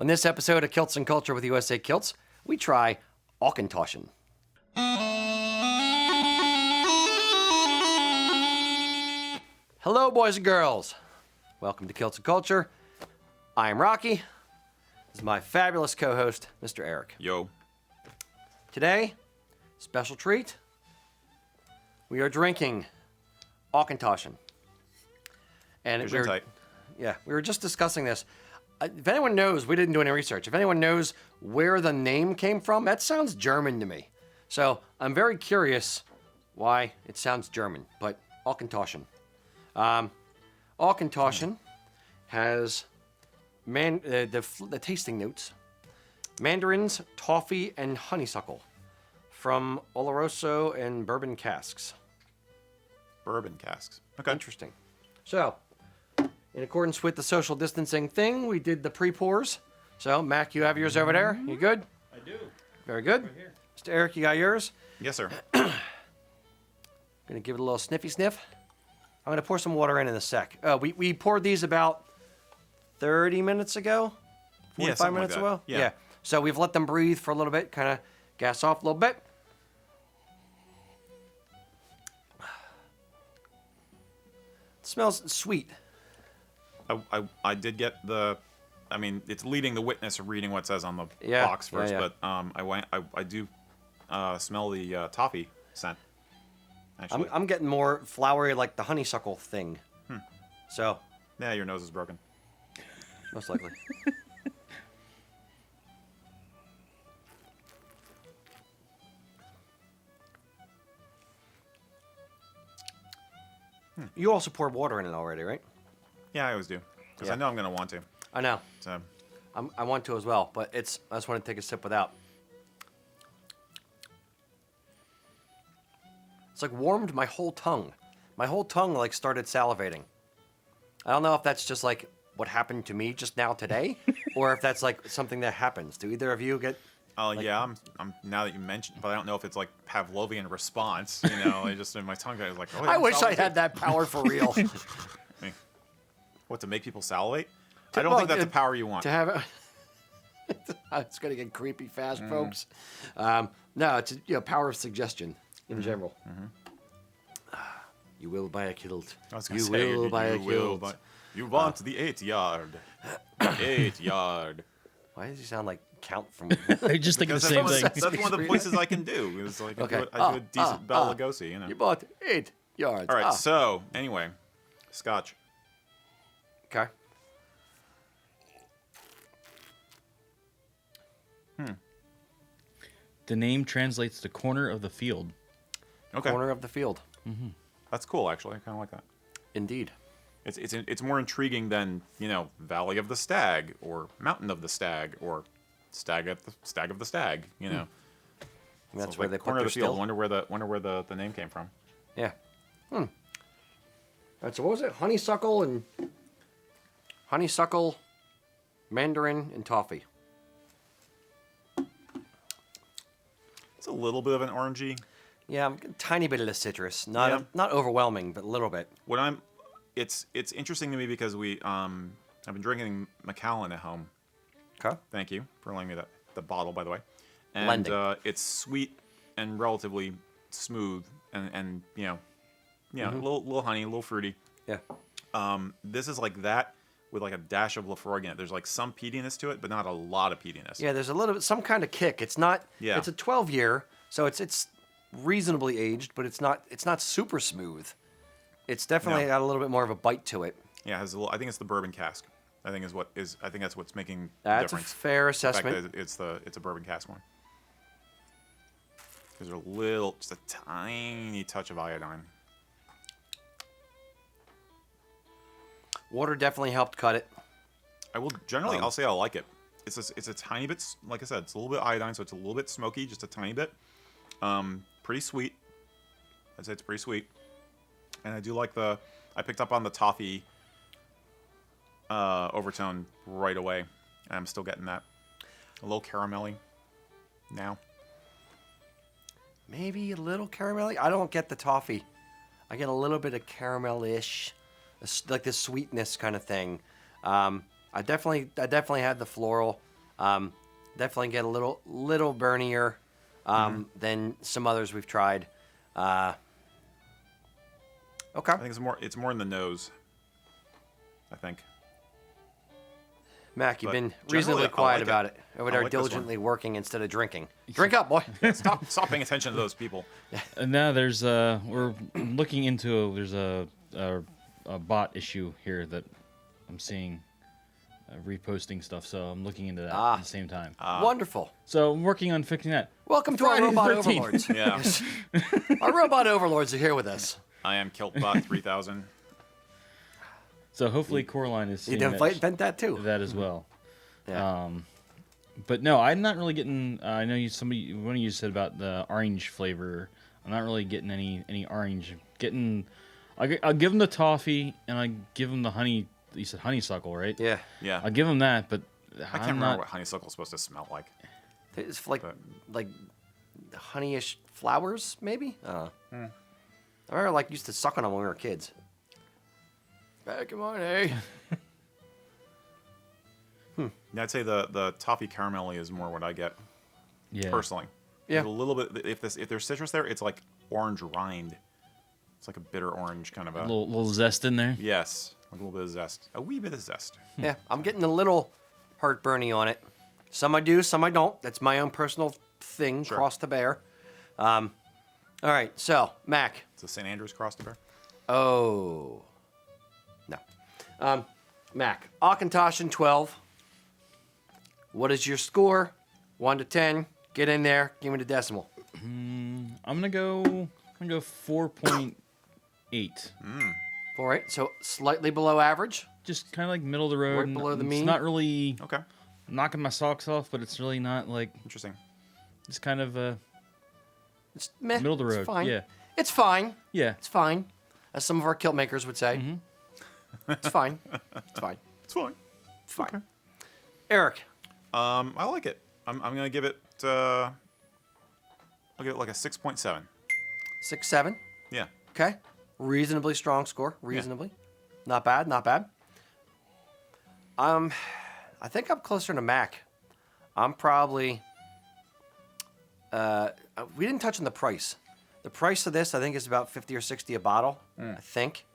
On this episode of Kilts and Culture with USA Kilts, we try Auchentoshan. Hello, boys and girls. Welcome to Kilts and Culture. I am Rocky. This is my fabulous co-host, Mr. Erik. Yo. Today, special treat. We are drinking Auchentoshan. And we were just discussing this. If anyone knows, we didn't do any research. If anyone knows where the name came from, that sounds German to me. So I'm very curious why it sounds German, but Auchentoshan. Auchentoshan has the tasting notes: mandarins, toffee, and honeysuckle from Oloroso and bourbon casks. Bourbon casks. Okay. Interesting. So, in accordance with the social distancing thing, we did the pre-pours. So, Mac, you have yours over there. You good? I do. Very good. Right here. Mr. Erik, you got yours? Yes, sir. Gonna give it a little sniffy sniff. I'm gonna pour some water in a sec. We poured these about 30 minutes ago? 45 minutes like that. ago? Yeah. So we've let them breathe for a little bit, kind of gas off a little bit. It smells sweet. I did get it's leading the witness of reading what it says on the box first, yeah. but I do smell the toffee scent. Actually, I'm getting more flowery, like the honeysuckle thing. So, yeah, your nose is broken. most likely. You also poured water in it already, right? Yeah, I always do because Yeah. I know I'm gonna want to. I know. So, I want to as well, but I just want to take a sip without. It's like warmed my whole tongue. My whole tongue like started salivating. I don't know if that's just like what happened to me just now today, or if that's like something that happens. Do either of you get? yeah, I'm now that you mentioned, but I don't know if it's like Pavlovian response. You know, I just in my tongue I was like, oh, I wish I salivate? had that power for real. What, to make people salivate? I don't think that's the power you want. To have it's going to get creepy fast, folks. No, it's power of suggestion in general. You will buy a kilt. I was gonna You say, will buy a kilt. You want the 8 yard. 8 yard. Why does he sound like Count from? I just think of the same thing. That's one of the voices I can do. It's like Okay. I do a decent Bela Lugosi, you know. You bought 8 yards. All right, so anyway, Scotch. Okay. The name translates to corner of the field. Okay, Corner of the field. that's cool. Actually, I kind of like that. Indeed. It's more intriguing than Valley of the Stag or Mountain of the Stag or Stag of the Stag. You know, That's So where like they put corner their of the field. skill. Wonder where the name came from. Yeah. All right, so what was it? Honeysuckle, mandarin, and toffee. It's a little bit of an orangey. Yeah, a tiny bit of the citrus. Not overwhelming, but a little bit. It's interesting to me because I've been drinking Macallan at home. Okay. Thank you for lending me the bottle, by the way. And Lending. it's sweet and relatively smooth, and a little honey, a little fruity. Yeah. This is like that with like a dash of Lafroig in it. There's like some peatiness to it, but not a lot of peatiness. Yeah, there's a little bit, some kind of kick. It's not. Yeah. It's a 12-year, so it's reasonably aged, but it's not super smooth. It's definitely got a little bit more of a bite to it. Yeah, it has a little. I think it's the bourbon cask. I think that's what's making That's the a difference. fair The fact assessment. that it's a bourbon cask one. There's just a tiny touch of iodine. Water definitely helped cut it. I'll say I like it. It's a tiny bit, like I said, it's a little bit iodine, so it's a little bit smoky, just a tiny bit. Pretty sweet. I'd say it's pretty sweet. And I do like I picked up on the toffee overtone right away. And I'm still getting that. A little caramelly now. Maybe a little caramelly. I don't get the toffee. I get a little bit of caramel-ish, like the sweetness kind of thing. I definitely had the floral. Definitely get a little burnier than some others we've tried. Okay. I think it's more in the nose. I think. Mac, you've But been generally, reasonably I quiet like about it. it. Over I there like this one. diligently working instead of drinking. Drink up, boy. Stop paying attention to those people. And now there's we're looking into there's a bot issue here that I'm seeing reposting stuff, so I'm looking into that at the same time. Wonderful. So I'm working on fixing that. Welcome to our Friday the robot 13th. overlords. Yeah. Our robot overlords are here with us. I am Kiltbot 3000. So hopefully Coraline is You seeing didn't invent that too. that as well. Yeah. But no, I'm not really getting. I know one of you said about the orange flavor. I'm not really getting any orange. I'll give them the toffee and I give them the honey. You said honeysuckle, right? Yeah. Yeah. I'll give them that, but I can't remember what honeysuckle's supposed to smell like. It's like But- honeyish flowers, maybe. I remember used to suck on them when we were kids. Back in my day. Yeah, I'd say the toffee caramelly is more what I get personally. Yeah. There's a little bit. If there's citrus there, it's like orange rind. It's like a bitter orange kind of a. a little zest in there. Yes, a little bit of zest. A wee bit of zest. Yeah, I'm getting a little heartburny on it. Some I do, some I don't. That's my own personal thing, Sure. cross to bear. All right, so, Mac. It's a St. Andrew's cross to bear. Oh. No. Mac, Auchentoshan 12. What is your score? 1 to 10. Get in there. Give me the decimal. I'm gonna go 4.8. 4.8. So slightly below average. Just kind of like middle of the road. Right below the It's mean. not really Okay, knocking my socks off, but it's really not like interesting. it's kind of It's meh. middle of the road. It's fine. Yeah, It's fine. yeah. It's fine. As some of our kilt makers would say. It's fine. It's fine. It's fine. It's fine. Erik. I like it. I'm gonna give it. I'll give it like a 6.7. 6, 7. Yeah. Okay. Reasonably strong score. Reasonably. Not bad. Not bad. I think I'm closer to Mac. I'm probably. We didn't touch on the price. The price of this, I think, is about 50 or 60 a bottle. I think.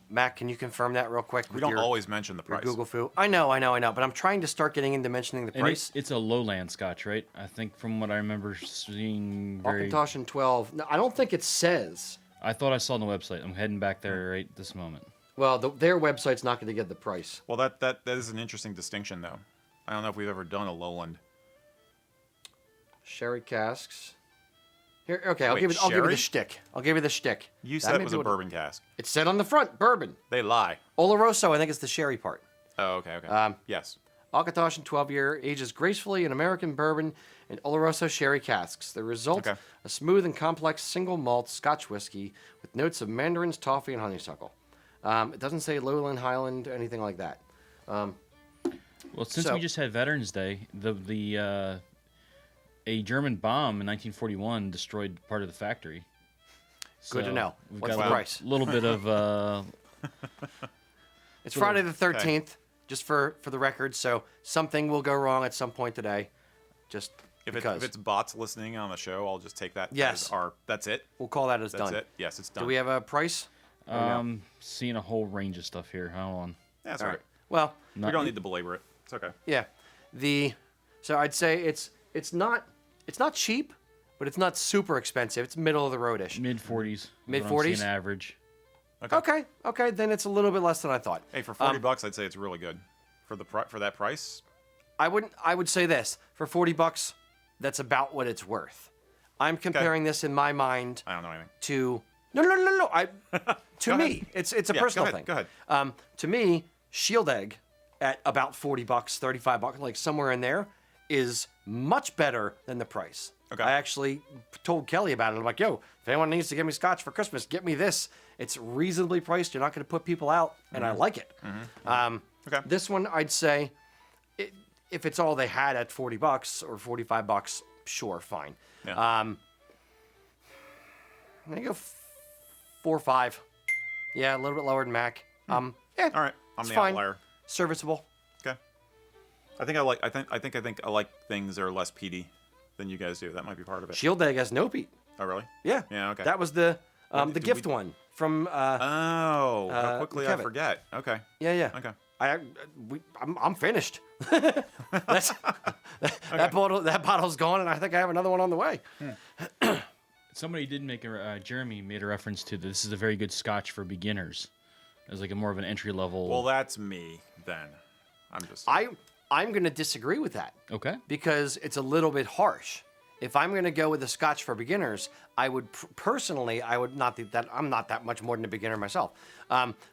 Mac, can you confirm that real quick? We don't always mention the your price. Google foo. I know. But I'm trying to start getting into mentioning the And price. it's a lowland Scotch, right? I think from what I remember seeing. Auchentoshan 12. No, I don't think it says. I thought I saw on the website. I'm heading back there right this moment. Well, their website's not going to get the price. Well, that is an interesting distinction, though. I don't know if we've ever done a lowland. Sherry casks. Here, okay, I'll Wait, give you the sherry? shtick. I'll give you the shtick. You That said may it was be a what bourbon cask. It said on the front, bourbon. They lie. Oloroso, I think, is the sherry part. Oh, okay. Yes. Auchentoshan 12-year ages gracefully in American bourbon and Oloroso sherry casks. The result, Okay. a smooth and complex single malt Scotch whiskey with notes of mandarins, toffee, and honeysuckle. It doesn't say lowland, highland, anything like that. Well, since So- we just had Veterans Day, a German bomb in 1941 destroyed part of the factory. Good to know. We've What's got the a price? little bit of It's Friday the 13th, just for the record, so something will go wrong at some point today. Just If because. it's bots listening on the show, I'll just take that. Yes. As our. That's it. We'll call that as That's done. it. Yes, it's done. Do we have a price? seeing a whole range of stuff here. Hold on. That's All all right. right. Well, We don't need to belabor it. It's okay. yeah. So I'd say it's not cheap, but it's not super expensive. It's middle of the roadish. Mid 40s. Mid-40s? average. Okay, then it's a little bit less than I thought. Hey, for $40, I'd say it's really good. For that price, I would say this, for $40, that's about what it's worth. I'm comparing this in my mind I don't know anything. to no. To Go me, ahead. it's a Yeah, personal go ahead, thing. go ahead. To me, Shield Egg at about $40, $35, like somewhere in there, is much better than the price. Okay. I actually told Kelly about it. I'm like, yo, if anyone needs to give me Scotch for Christmas, get me this. It's reasonably priced. You're not going to put people out, and I like it. Okay. This one, I'd say, if it's all they had at $40 or $45, sure, fine. Yeah. I'm gonna go 4 or 5. Yeah, a little bit lower than Mac. Yeah, All right. I'm it's the fine. outlier. Serviceable. Okay. I think I like things that are less peaty than you guys do. That might be part of it. Shield egg has no peat. Oh, really? Yeah. Yeah. Okay. That was the gift one from. How quickly I Kevin. forget. Okay. Yeah. Okay. I'm finished. That bottle's gone, and I think I have another one on the way. Somebody did make Jeremy made a reference to this is a very good Scotch for beginners, as like a more of an entry level. Well, that's me then. I'm going to disagree with that. Okay. Because it's a little bit harsh. If I'm going to go with a Scotch for beginners, I would personally, I would not think that I'm not that much more than a beginner myself,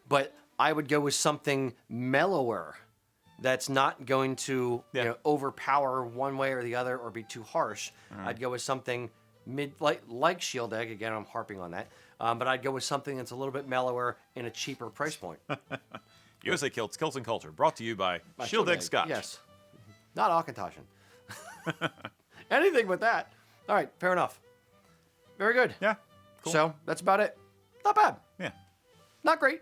but I would go with something mellower. That's not going to overpower one way or the other or be too harsh. I'd go with something like Shield Egg. Again, I'm harping on that. But I'd go with something that's a little bit mellower in a cheaper price point. USA Kilts, Kilts and Culture, brought to you by Shield Egg Scotch. Yes. Not Auchentoshan. Anything but that. All right, fair enough. Very good. Yeah. Cool. So that's about it. Not bad. Yeah. Not great,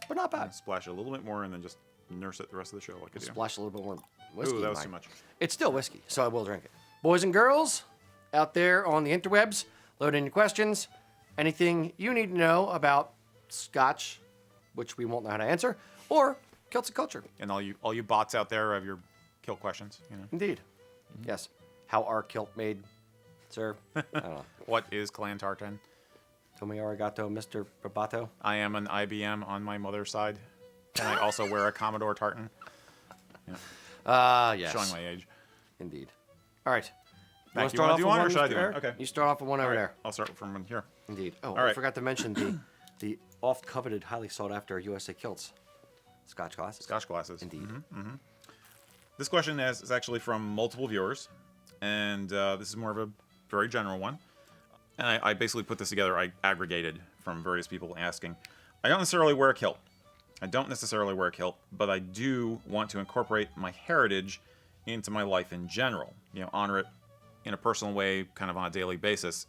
but not bad. Splash a little bit more and then just nurse it the rest of the show like I do. Splash a little bit more whiskey. Ooh, that was too much. It's still whiskey, so I will drink it. Boys and girls out there on the interwebs, load in your questions. Anything you need to know about Scotch, which we won't know how to answer, or Celtic culture. And all you bots out there have your kilt questions. Indeed. Mm-hmm. Yes. How are kilt made, sir? I don't know. What is clan tartan? Tomi arigato, Mr. Roboto. I am an IBM on my mother's side. And I also wear a Commodore tartan. Yes. Showing my age. Indeed. All right. Do you want to do one or should I do one? Eric? Okay. You start off with one over there. I'll start from here. Indeed. Oh, All I right. forgot to mention the oft-coveted, highly sought-after USA Kilts. Scotch glasses. Scotch glasses. Indeed. This question is actually from multiple viewers. And this is more of a very general one. And I basically put this together. I aggregated from various people asking. I don't necessarily wear a kilt. But I do want to incorporate my heritage into my life in general. Honor it in a personal way, kind of on a daily basis.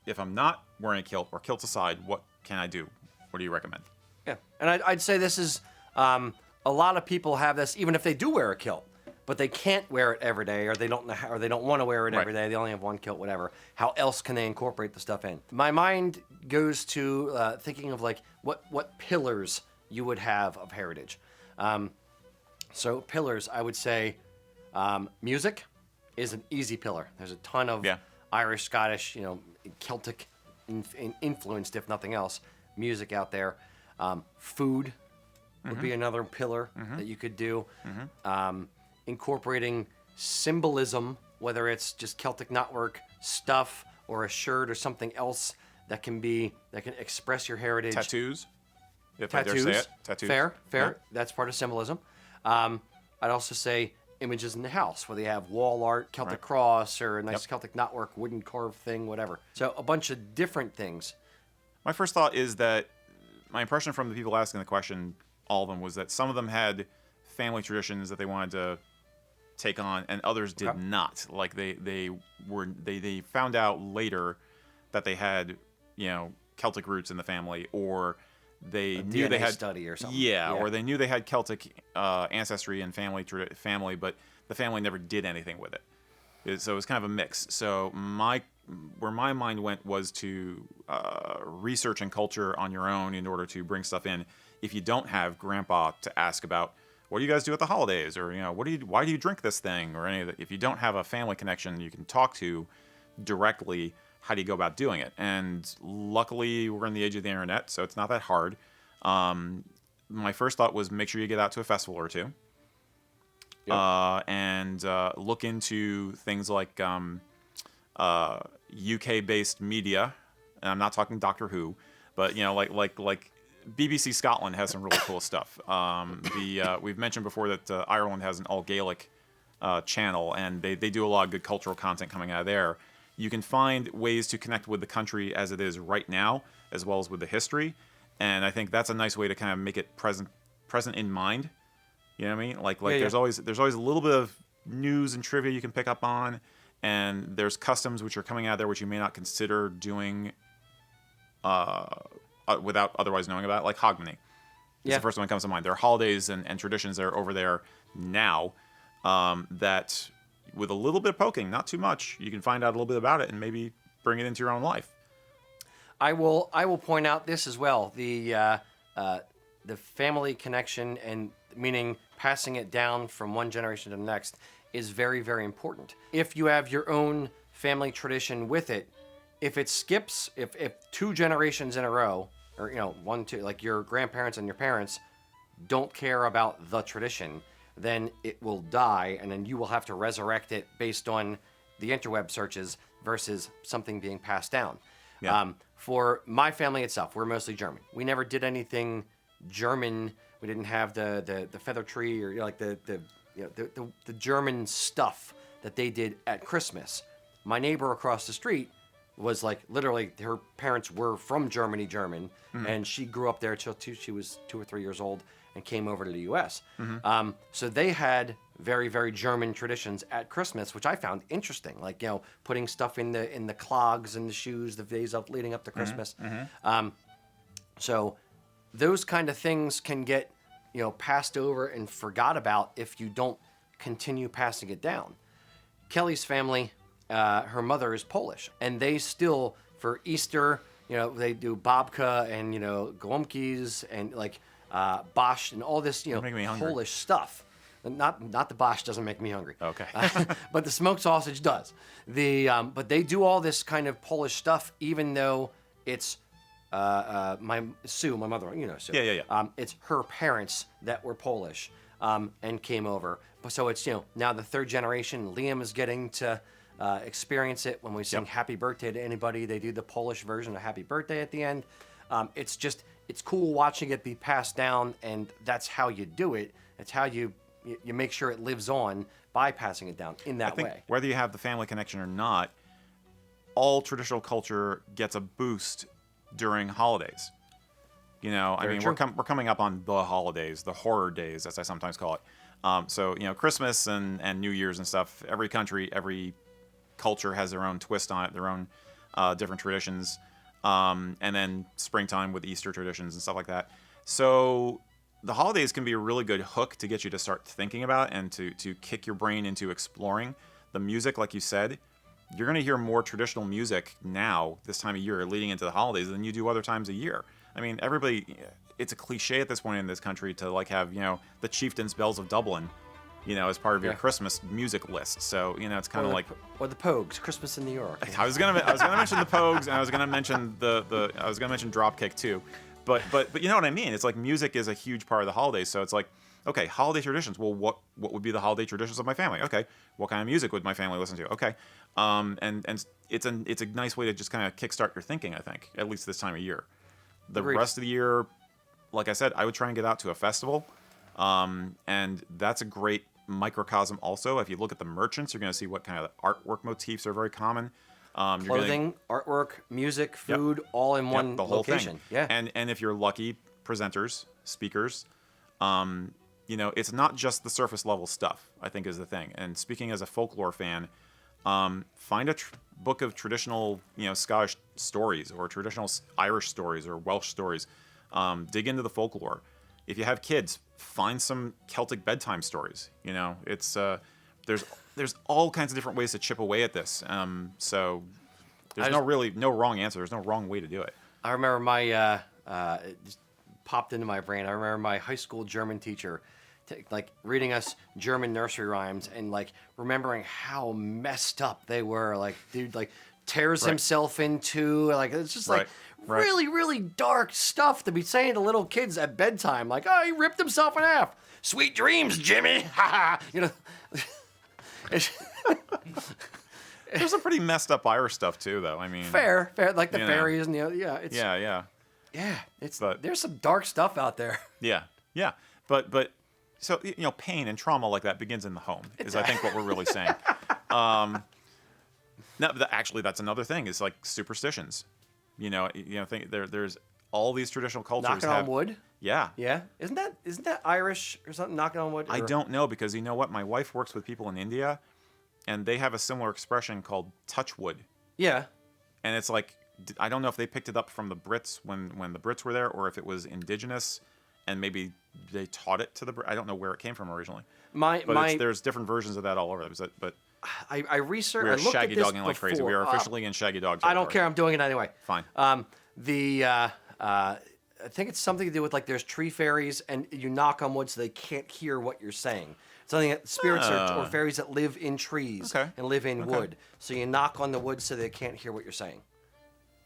If I'm not wearing a kilt, or kilts aside, what can I do? What do you recommend? Yeah, and I'd say this is a lot of people have this, even if they do wear a kilt, but they can't wear it every day, or they don't know how, or they don't want to wear it every day. They only have one kilt, whatever. How else can they incorporate the stuff in? My mind goes to thinking of like what pillars you would have of heritage. So pillars, I would say, music is an easy pillar. There's a ton of Irish, Scottish, Celtic influenced, if nothing else, music out there. Food would be another pillar that you could do. Incorporating symbolism, whether it's just Celtic knotwork stuff or a shirt or something else that can express your heritage. Tattoos. If Tattoos. I dare say it. Tattoos. Fair. Yeah. That's part of symbolism. I'd also say images in the house, where they have wall art, Celtic cross, or a nice Celtic knotwork, wooden carved thing, whatever. So a bunch of different things. My first thought is that my impression from the people asking the question, all of them, was that some of them had family traditions that they wanted to take on, and others did not. Like they found out later that they had Celtic roots in the family, or they knew they had study or something. Or they knew they had Celtic ancestry and family, but the family never did anything with it. So it was kind of a mix. So where my mind went was to research and culture on your own in order to bring stuff in. If you don't have grandpa to ask about, what do you guys do at the holidays, or why do you drink this thing, or any of that. If you don't have a family connection you can talk to directly, how do you go about doing it? And luckily, we're in the age of the internet, so it's not that hard. My first thought was make sure you get out to a festival or two, and look into things like UK-based media. And I'm not talking Doctor Who, but like BBC Scotland has some really cool stuff. We've mentioned before that Ireland has an all Gaelic channel, and they do a lot of good cultural content coming out of there. You can find ways to connect with the country as it is right now, as well as with the history, and I think that's a nice way to kind of make it present in mind. You know what I mean? Like there's always a little bit of news and trivia you can pick up on, and there's customs which are coming out there which you may not consider doing without otherwise knowing about it, like Hogmanay. It's the first one that comes to mind. There are holidays and traditions that are over there now that with a little bit of poking, not too much, you can find out a little bit about it and maybe bring it into your own life. I will point out this as well. The family connection, and meaning passing it down from one generation to the next, is very, very important. If you have your own family tradition with it, if it skips, if 2 generations in a row, or 1, 2, like your grandparents and your parents don't care about the tradition, then it will die, and then you will have to resurrect it based on the interweb searches versus something being passed down. Yeah. For my family itself, we're mostly German. We never did anything German. We didn't have the feather tree or like the German stuff that they did at Christmas. My neighbor across the street was like literally her parents were from Germany, and she grew up there till she was 2 or 3 years old and came over to the U.S. So they had very, very German traditions at Christmas, which I found interesting. Like putting stuff in the clogs and the shoes the days up leading up to Christmas. So those kind of things can get passed over and forgot about if you don't continue passing it down. Kelly's family, her mother is Polish, and they still, for Easter, they do babka and gołąbkis and like borscht and all this Polish stuff. Not the borscht doesn't make me hungry. Okay. But the smoked sausage does. But they do all this kind of Polish stuff, even though it's my mother, Sue. Yeah. It's her parents that were Polish and came over. So it's now the 3rd generation. Liam is getting to experience it. When we sing Happy Birthday to anybody, they do the Polish version of Happy Birthday at the end. It's cool watching it be passed down, and that's how you do it. It's how you make sure it lives on by passing it down in that way. Whether you have the family connection or not, all traditional culture gets a boost during holidays. We're coming up on the holidays, the horror days, as I sometimes call it. So Christmas and New Year's and stuff. Every country, every culture has their own twist on it, their own different traditions. And then springtime with Easter traditions and stuff like that. So the holidays can be a really good hook to get you to start thinking about and to kick your brain into exploring the music. Like you said, you're going to hear more traditional music now this time of year leading into the holidays than you do other times of year. I mean, everybody, it's a cliche at this point in this country to like have, the Chieftains Bells of Dublin, as part of your Christmas music list. So, it's kind of like... Or the Pogues, Christmas in New York. I was gonna mention the Pogues, and I was gonna mention Dropkick too. But you know what I mean? It's like music is a huge part of the holidays. So it's like, okay, holiday traditions. Well, what would be the holiday traditions of my family? Okay. What kind of music would my family listen to? Okay. And it's a nice way to just kind of kickstart your thinking, I think, at least this time of year. The Agreed. Rest of the year, like I said, I would try and get out to a festival. And that's a great microcosm also. If you look at the merchants, you're going to see what kind of artwork motifs are very common. Clothing, artwork, music, food, all in one the whole location. thing. Yeah. And if you're lucky, presenters, speakers, it's not just the surface level stuff, I think is the thing. And speaking as a folklore fan, find a book of traditional, Scottish stories or traditional Irish stories or Welsh stories. Dig into the folklore. If you have kids, find some Celtic bedtime stories. It's there's all kinds of different ways to chip away at this. So there's no wrong answer. There's no wrong way to do it. I remember my it just popped into my brain. I remember my high school German teacher reading us German nursery rhymes and remembering how messed up they were. Like, dude tears himself in two. It's just really, really dark stuff to be saying to little kids at bedtime. Like, oh, he ripped himself in half. Sweet dreams, Jimmy. There's some pretty messed up Irish stuff too, though. I mean, fair, like the fairies and it's there's some dark stuff out there. Yeah. But so pain and trauma like that begins in the home. I think what we're really saying. No, actually, that's another thing. Is like superstitions. Think there's all these traditional cultures. Knocking on wood. Yeah. Yeah. Isn't that Irish or something? Knocking on wood. I don't know, because you know what? My wife works with people in India, and they have a similar expression called touch wood. Yeah. And it's like, I don't know if they picked it up from the Brits when the Brits were there, or if it was indigenous, and maybe they taught it to the. I don't know where it came from originally. There's different versions of that all over. But I researched. we're I looked shaggy at this dogging like crazy. We are officially in shaggy dog. I don't care. I'm doing it anyway. Fine. I think it's something to do with like there's tree fairies and you knock on wood so they can't hear what you're saying. Something that spirits or fairies that live in trees and live in wood. So you knock on the wood so they can't hear what you're saying.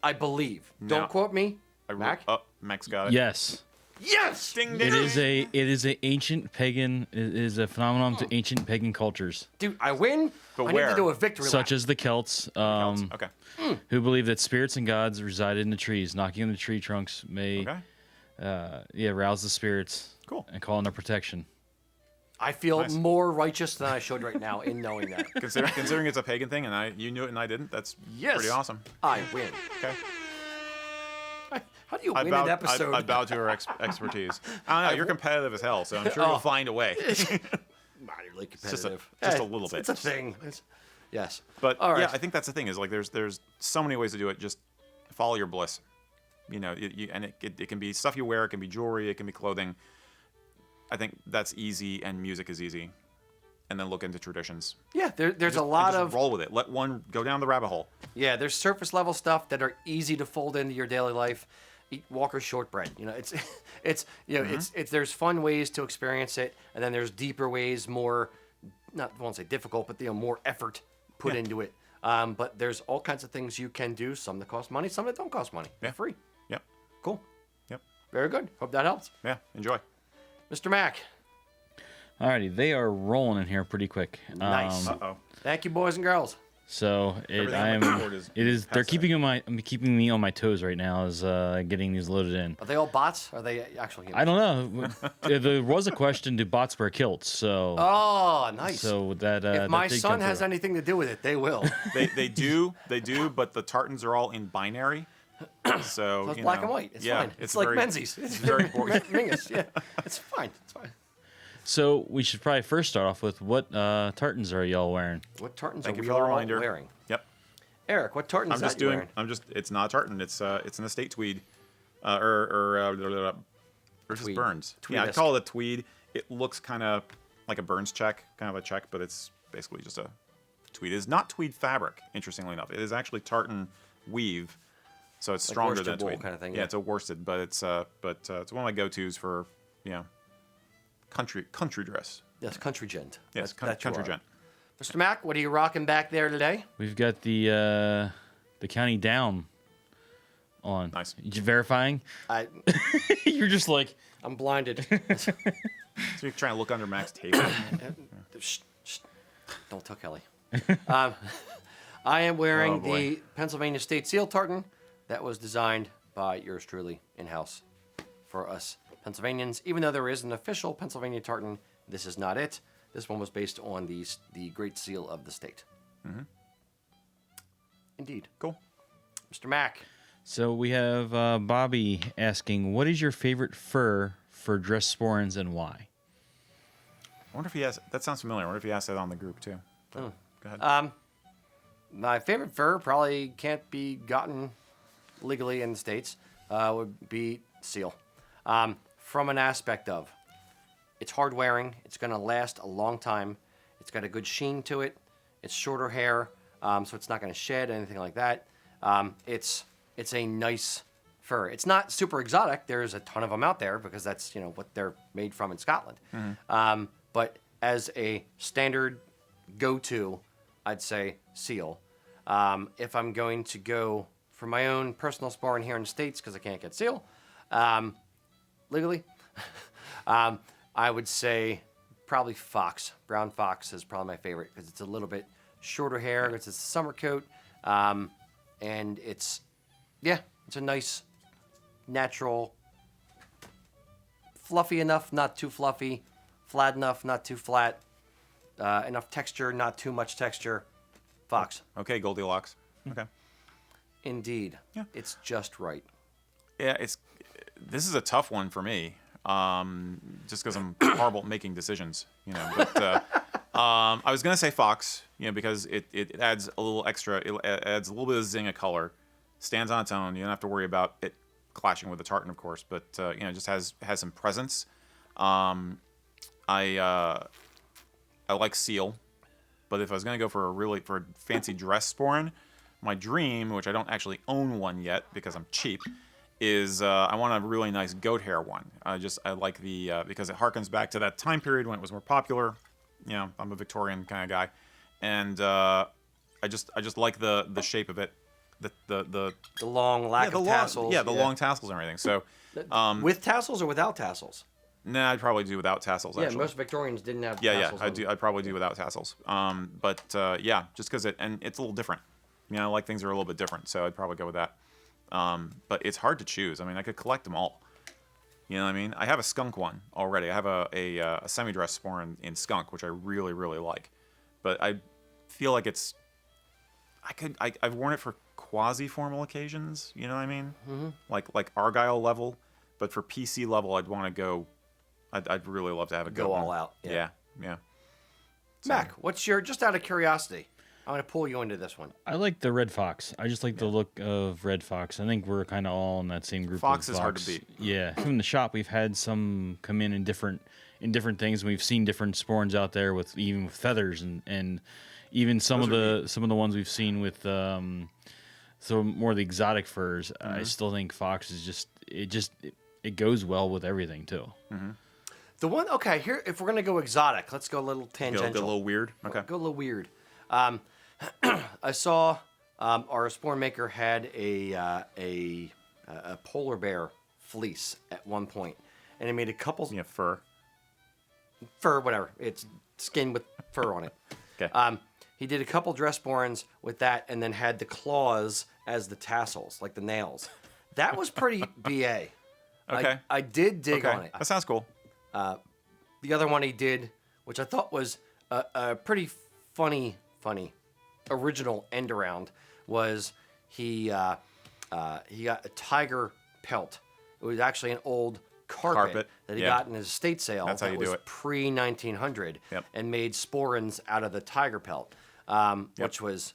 I believe. Don't quote me. Mac? Mac's got it. Yes. Yes. Ding, ding. It is a ancient pagan. It is a phenomenon to ancient pagan cultures, Dude, I win. But I where? need to do a victory lap. such as the Celts, Okay. who believe that spirits and gods resided in the trees. Knocking on the tree trunks may, rouse the spirits. Cool. And call on their protection. I feel more righteous than I should right now in knowing that. Considering it's a pagan thing and you knew it and I didn't, that's pretty awesome. I win. Okay. How do you win an episode? I bow to her expertise. I don't know. You're competitive as hell, so I'm sure you'll find a way. Moderately competitive. Just a little bit. It's a thing. Yes. But all right. yeah, I think that's the thing is like there's so many ways to do it. Just follow your bliss. You know, and it can be stuff you wear, it can be jewelry, it can be clothing. I think that's easy, and music is easy. And then look into traditions. Yeah, there's a lot of roll with it. Let one go down the rabbit hole. Yeah, there's surface level stuff that are easy to fold into your daily life. Eat Walker's shortbread. You know, it's there's fun ways to experience it, and then there's deeper ways, more I won't say difficult, but more effort put into it. But there's all kinds of things you can do. Some that cost money, some that don't cost money. They're free. Yep. Cool. Yep. Very good. Hope that helps. Yeah. Enjoy. Mr. Mac. Alrighty, they are rolling in here pretty quick. Nice. Thank you, boys and girls. So they're keeping me on my toes right now as getting these loaded in. Are they all bots? Are they actual humans? I don't know. There was a question: do bots wear kilts? So nice. So that if my son has anything to do with it, they will. They do, but the tartans are all in binary. So it's black and white. It's fine. It's like Menzies. It's very important. Yeah, it's fine. It's fine. So we should probably first start off with what tartans are y'all wearing? What tartans Thank are you we for the all reminder. wearing? Yep. Eric, what tartans are you wearing? It's not a tartan. It's an estate tweed, or just Tweed. Burns. Tweed-esque. Yeah, I call it a tweed. It looks kind of like a Burns check, kind of a check, but it's basically just a tweed. It is not tweed fabric. Interestingly enough, it is actually tartan weave, so it's Like stronger worsted than wool tweed. kind of thing, Yeah, yeah. it's a worsted, but it's one of my go-tos for country dress. Yes, country gent. Yes, That you country are. gent. Mr. Mac, what are you rocking back there today? We've got the county down on. Nice. You verifying? You're just like I'm blinded. So you're trying to look under Mac's table. Shh. Don't tell Kelly. I am wearing the Pennsylvania State Seal tartan that was designed by yours truly in-house for us Pennsylvanians. Even though there is an official Pennsylvania tartan, this is not it. This one was based on the Great Seal of the state. Mm-hmm. Indeed. Cool. Mr. Mac. So we have Bobby asking, what is your favorite fur for dress sporrans and why? I wonder if he asked. That sounds familiar. I wonder if he asked that on the group too. Go ahead. My favorite fur probably can't be gotten legally in the States. Would be seal. From an aspect of, it's hard wearing. It's going to last a long time. It's got a good sheen to it. It's shorter hair, so it's not going to shed, anything like that. It's a nice fur. It's not super exotic. There's a ton of them out there because that's what they're made from in Scotland. Mm-hmm. But as a standard go-to, I'd say seal. If I'm going to go for my own personal sporran here in the States because I can't get seal legally, I would say probably fox. Brown fox is probably my favorite because it's a little bit shorter hair. It's a summer coat, and it's a nice, natural, fluffy enough, not too fluffy, flat enough, not too flat, enough texture, not too much texture. Fox. Okay, Goldilocks. Okay. Indeed. Yeah. It's just right. Yeah, this is a tough one for me. Just because I'm horrible at making decisions, But I was gonna say fox, because it adds a little extra. It adds a little bit of zing of color, stands on its own. You don't have to worry about it clashing with the tartan, of course. But just has some presence. I like seal, but if I was gonna go for a fancy dress sporran, my dream, which I don't actually own one yet because I'm cheap, is I want a really nice goat hair one. I like the because it harkens back to that time period when it was more popular. You know, I'm a Victorian kind of guy, and I just like the shape of it, the long lack of tassels. the long tassels and everything. So with tassels or without tassels? Nah, I'd probably do without tassels. Yeah, actually. most Victorians didn't have Yeah, tassels. I'd probably do without tassels. But yeah, just because it's a little different. You know, like things are a little bit different, so I'd probably go with that. But it's hard to choose. I mean, I could collect them all. You know what I mean? I have a skunk one already. I have a semi-dress sporran in skunk, which I really, really like. But I feel like I've worn it for quasi-formal occasions. You know what I mean? Mm-hmm. Like Argyle level. But for PC level, I'd want to go. I'd really love to have a go all out. Yeah. So, Mac, what's your, just out of curiosity, I'm going to pull you into this one. I like the red fox. I just like the look of red fox. I think we're kind of all in that same group. Fox of is hard to beat. Yeah, from the shop, we've had some come in different things. We've seen different sporrans out there with feathers and even some of the ones we've seen with some more of the exotic furs. I still think fox is it goes well with everything too. Mm-hmm. The one, okay, here, if we're going to go exotic, let's go a little tangential. Go a little weird? Okay. Go a little weird. I saw our sporran maker had a polar bear fleece at one point, and it made a couple... Yeah, fur. Fur, whatever. It's skin with fur on it. Okay. He did a couple dress sporrans with that, and then had the claws as the tassels, like the nails. That was pretty BA. Okay. I did dig on it. That sounds cool. The other one he did, which I thought was a pretty funny original end around, was he got a tiger pelt. It was actually an old carpet that he got in his estate sale. That's how you do it. Pre-1900, Yep. and made sporrans out of the tiger pelt, which was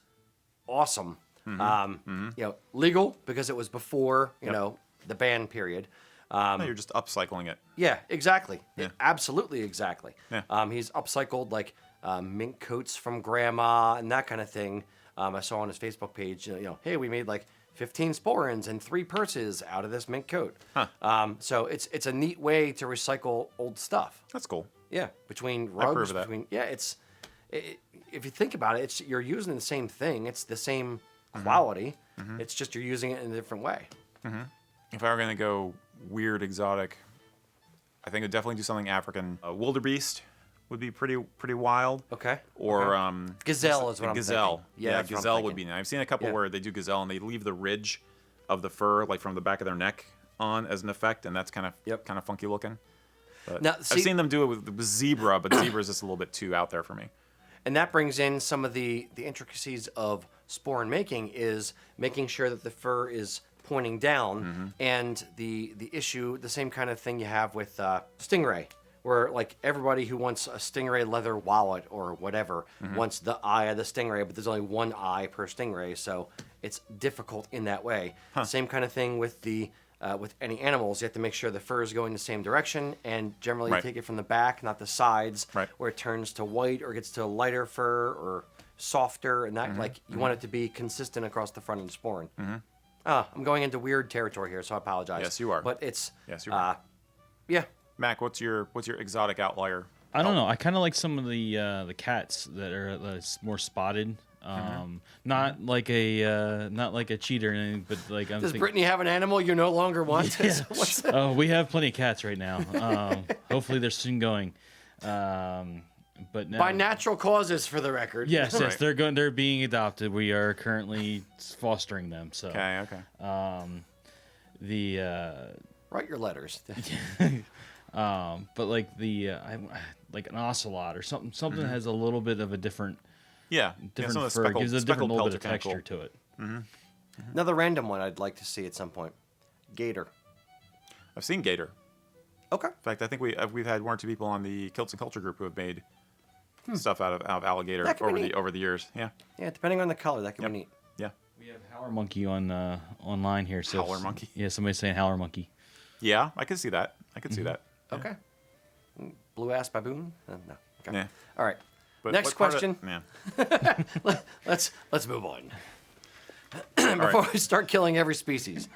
awesome. You know, legal because it was before you know the ban period. No, you're just upcycling it. Yeah, exactly. Yeah. Absolutely, exactly. Yeah. He's upcycled like mink coats from Grandma and that kind of thing. I saw on his Facebook page, you know, hey, we made like 15 sporrans and 3 purses out of this mink coat. Huh. So it's a neat way to recycle old stuff. That's cool. Yeah, between I approve rugs, of that. if you think about it, you're using the same thing. It's the same quality. It's just you're using it in a different way. If I were going to go weird, exotic, I think I'd definitely do something African. Wildebeest would be pretty wild. Okay. Or Gazelle is what I'm gazelle. thinking. Yeah, Yeah, that's what I'm gazelle would thinking. be nice. I've seen a couple where they do gazelle and they leave the ridge of the fur, like from the back of their neck, on as an effect, and that's kind of funky looking. But Now, I've seen them do it with zebra, but zebra is just a little bit too out there for me. And that brings in some of the intricacies of sporran making, is making sure that the fur is pointing down, and the same kind of thing you have with stingray, where like everybody who wants a stingray leather wallet or whatever wants the eye of the stingray, but there's only one eye per stingray, so it's difficult in that way. Same kind of thing with the with any animals. You have to make sure the fur is going the same direction, and generally you take it from the back, not the sides, where it turns to white or gets to lighter fur or softer, and that like you want it to be consistent across the front of the sporran. I'm going into weird territory here, so I apologize. Yes, you are. But it's Yes, you are. yeah. Mac, what's your exotic outlier? I don't know. I kind of like some of the cats that are more spotted. Not like a cheetah or anything, but like Does Brittany have an animal you no longer want? Yeah. What's that? Oh, we have plenty of cats right now. Hopefully they're soon going. But no. By natural causes, for the record. Yes, they're being adopted. We are currently fostering them. So Okay. Write your letters. but like like an ocelot or something that has a little bit of a different Some of the fur, gives a different little bit of pelts are kinda texture to it. Another random one I'd like to see at some point. Gator. I've seen gator. Okay. In fact, I think we've had 1 or 2 people on the Kilts and Culture group who have made stuff out of alligator That could be neat. over the years. Yeah. Yeah, depending on the color, that could be neat. Yeah. We have howler monkey on online here. So Howler monkey? Yeah, somebody's saying howler monkey. Yeah, I could see that. I could see that. Okay. Blue ass baboon? No. Okay. Yeah. All right. But Next question. Yeah. Let's move on. Before right. we start killing every species.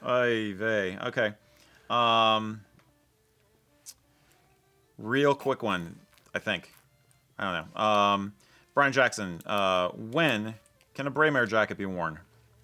Ay vey. Okay. Real quick one, I think. I don't know. Brian Jackson, when can a Braemar jacket be worn?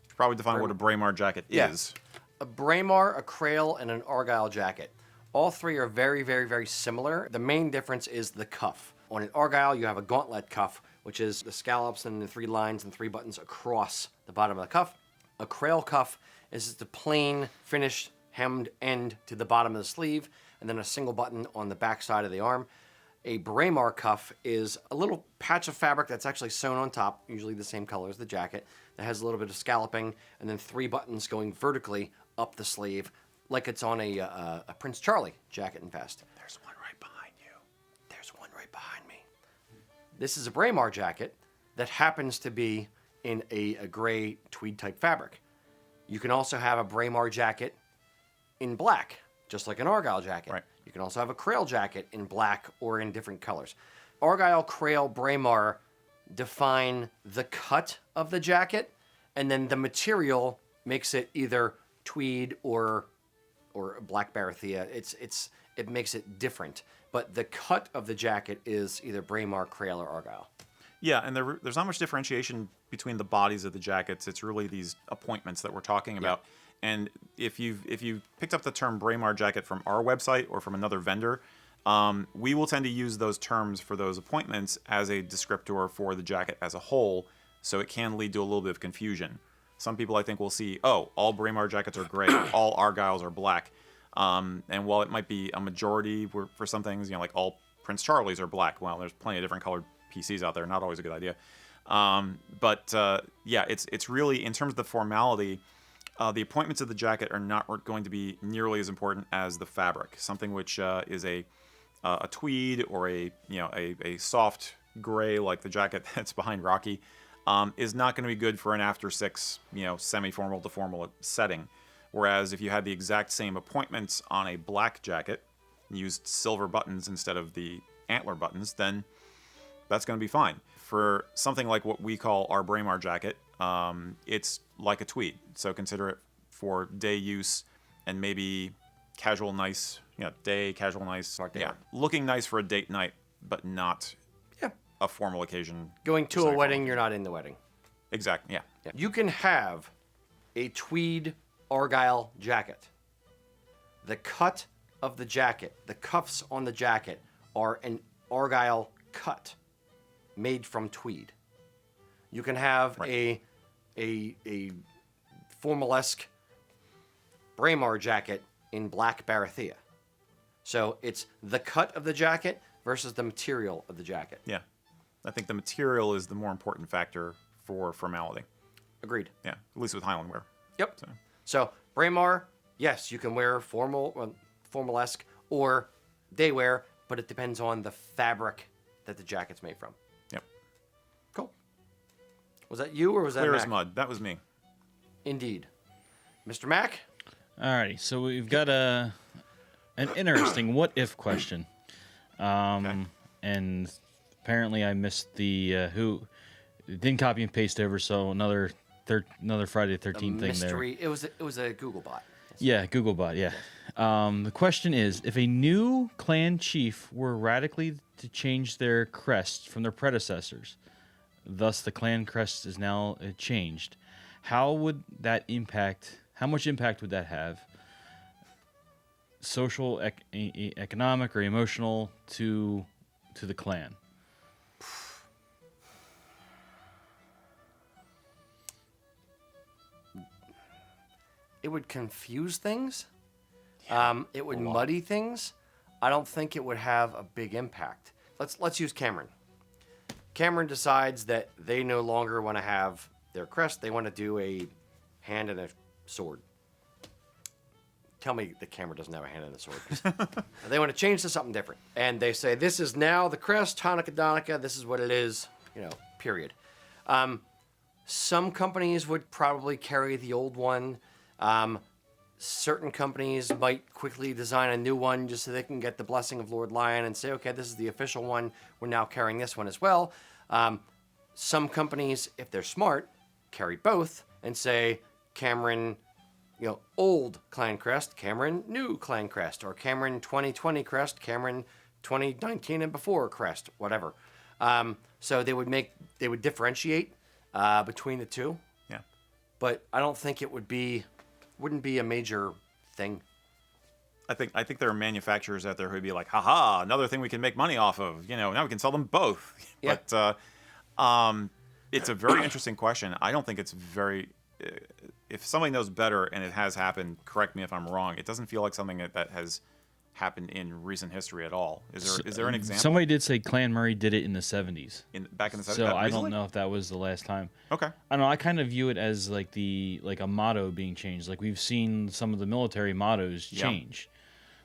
Should probably define what a Braemar jacket is. A Braemar, a Crail, and an Argyle jacket. All three are very, very, very similar. The main difference is the cuff. On an Argyle, you have a gauntlet cuff, which is the scallops and the 3 lines and 3 buttons across the bottom of the cuff. A Crail cuff is just a plain, finished, hemmed end to the bottom of the sleeve, and then a single button on the back side of the arm. A Braemar cuff is a little patch of fabric that's actually sewn on top, usually the same color as the jacket, that has a little bit of scalloping, and then 3 buttons going vertically up the sleeve, like it's on a Prince Charlie jacket and vest. There's one right behind you. There's one right behind me. This is a Braemar jacket that happens to be in a gray tweed type fabric. You can also have a Braemar jacket in black, just like an Argyle jacket. Right. You can also have a Crail jacket in black or in different colors. Argyle, Crail, Braemar define the cut of the jacket, and then the material makes it either tweed or black barathea. It makes it different, but the cut of the jacket is either Braemar, Crail, or Argyle. Yeah, and there's not much differentiation between the bodies of the jackets. It's really these appointments that we're talking about. And if you picked up the term Braemar jacket from our website or from another vendor, we will tend to use those terms for those appointments as a descriptor for the jacket as a whole, so it can lead to a little bit of confusion. Some people, I think, will see, oh, all Braemar jackets are gray, all Argyles are black. And while it might be a majority for some things, like all Prince Charlies are black, well, there's plenty of different colored PCs out there, not always a good idea. It's really, in terms of the formality, the appointments of the jacket are not going to be nearly as important as the fabric. Something which is a tweed or a soft gray like the jacket that's behind Rocky is not going to be good for an after 6 semi-formal to formal setting. Whereas if you had the exact same appointments on a black jacket, used silver buttons instead of the antler buttons, then that's going to be fine. For something like what we call our Braemar jacket, it's like a tweed. So consider it for day use and maybe casual nice, day, casual nice. Yeah, looking nice for a date night, but not a formal occasion. Going to a wedding, you're not in the wedding. Exactly, yeah. You can have a tweed Argyle jacket. The cut of the jacket, the cuffs on the jacket are an Argyle cut made from tweed. You can have a formalesque Braemar jacket in black barathea. So it's the cut of the jacket versus the material of the jacket. Yeah. I think the material is the more important factor for formality. Agreed. Yeah, at least with Highland wear. Yep. So Braemar, yes, you can wear formalesque or day wear, but it depends on the fabric that the jacket's made from. Yep. Cool. Was that you or was that Clear Mac? as mud. That was me. Indeed. Mr. Mac? Alrighty, so we've got an interesting what-if question. And apparently I missed the who didn't copy and paste over, so another Friday the 13th thing mystery. there. It was a Google bot. Yeah, Googlebot, yeah. The question is, if a new clan chief were radically to change their crest from their predecessors, thus the clan crest is now changed, how much impact would that have? Social, economic, or emotional to the clan? It would confuse things. It would muddy things. I don't think it would have a big impact. Let's use Cameron. Cameron decides that they no longer want to have their crest. They want to do a hand and a sword. Tell me that Cameron doesn't have a hand and a sword. They want to change to something different. And they say, this is now the crest, Hanukkah, Donica, this is what it is, period. Some companies would probably carry the old one. certain companies might quickly design a new one just so they can get the blessing of Lord Lion and say, okay, this is the official one. We're now carrying this one as well. Some companies, if they're smart, carry both and say Cameron, old clan crest, Cameron new clan crest, or Cameron 2020 crest, Cameron 2019 and before crest, whatever. So they would differentiate between the two. Yeah. But I don't think wouldn't be a major thing. I think there are manufacturers out there who'd be like, haha, another thing we can make money off of. Now we can sell them both. Yeah. But it's a very interesting question. I don't think it's very. If somebody knows better and it has happened, correct me if I'm wrong. It doesn't feel like something that has happened in recent history at all. Is there an example? Somebody did say Clan Murray did it in the 70s. Back in the 70s? So I don't know if that was the last time. Okay. I don't know. I kind of view it as like a motto being changed. Like we've seen some of the military mottos change.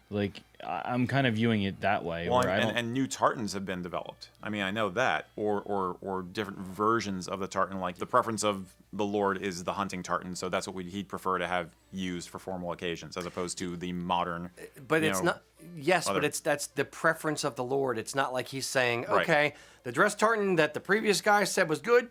Like I'm kind of viewing it that way. Well, where and new tartans have been developed. I mean, I know that, or different versions of the tartan. Like the preference of the Lord is the hunting tartan, so that's what he'd prefer to have used for formal occasions, as opposed to the modern. But it's not. Yes, but that's the preference of the Lord. It's not like he's saying, okay, the dress tartan that the previous guy said was good,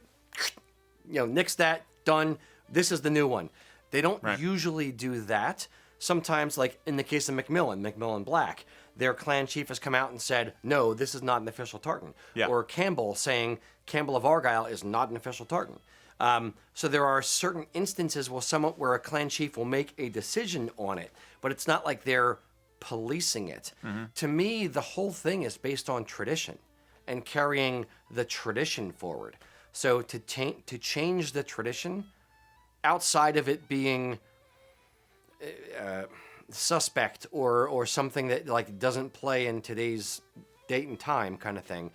nix that, done. This is the new one. They don't usually do that. Sometimes, like in the case of Macmillan Black, their clan chief has come out and said, no, this is not an official tartan. Yeah. Or Campbell saying Campbell of Argyle is not an official tartan. So there are certain instances where a clan chief will make a decision on it, but it's not like they're policing it. Mm-hmm. To me, the whole thing is based on tradition and carrying the tradition forward. So to change the tradition outside of it being suspect or something that like doesn't play in today's date and time kind of thing,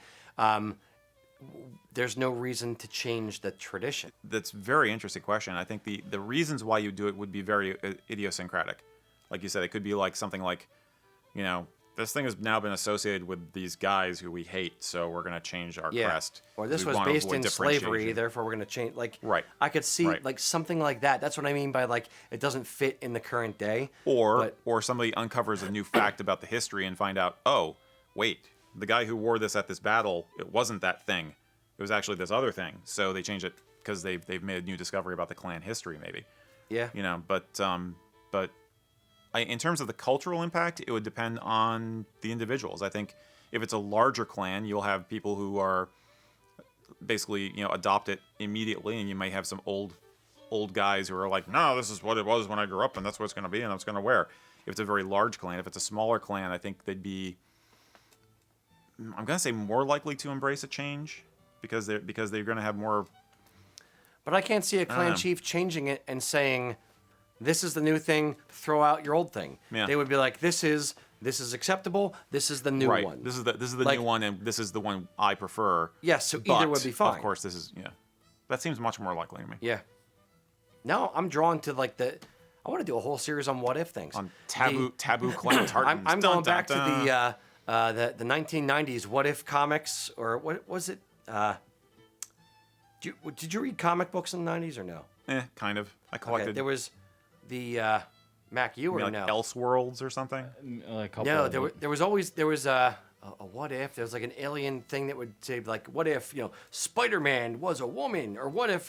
there's no reason to change the tradition. That's a very interesting question. I think the reasons why you do it would be very idiosyncratic. Like you said, it could be like something like, this thing has now been associated with these guys who we hate, so we're going to change our crest. Or this was based in slavery, therefore we're going to change. Like, I could see like something like that. That's what I mean by like it doesn't fit in the current day. Or somebody uncovers a new fact about the history and find out, oh, wait, the guy who wore this at this battle, it wasn't that thing. It was actually this other thing. So they change it because they've made a new discovery about the clan history, maybe. Yeah. But in terms of the cultural impact, it would depend on the individuals. I think if it's a larger clan, you'll have people who are basically, adopt it immediately, and you might have some old guys who are like, no, this is what it was when I grew up, and that's what it's going to be, and I'm going to wear. If it's a very large clan, if it's a smaller clan, I think they'd be, I'm going to say, more likely to embrace a change because they're going to have more. But I can't see a clan chief changing it and saying, this is the new thing, throw out your old thing. Yeah. They would be like, this is acceptable, this is the new one. This is the new one, and this is the one I prefer. Yes, so either would be fine. Of course, this is, that seems much more likely to me. Yeah. No, I'm drawn to like I want to do a whole series on what if things. On taboo clan tartans. I'm going back to the 1990s what if comics, or what was it? Did you read comic books in the 90s or no? Kind of. I collected. Okay, there was the Mac, you or like no? Elseworlds or something? No, there was a what if. There was like an alien thing that would say like, what if Spider-Man was a woman, or what if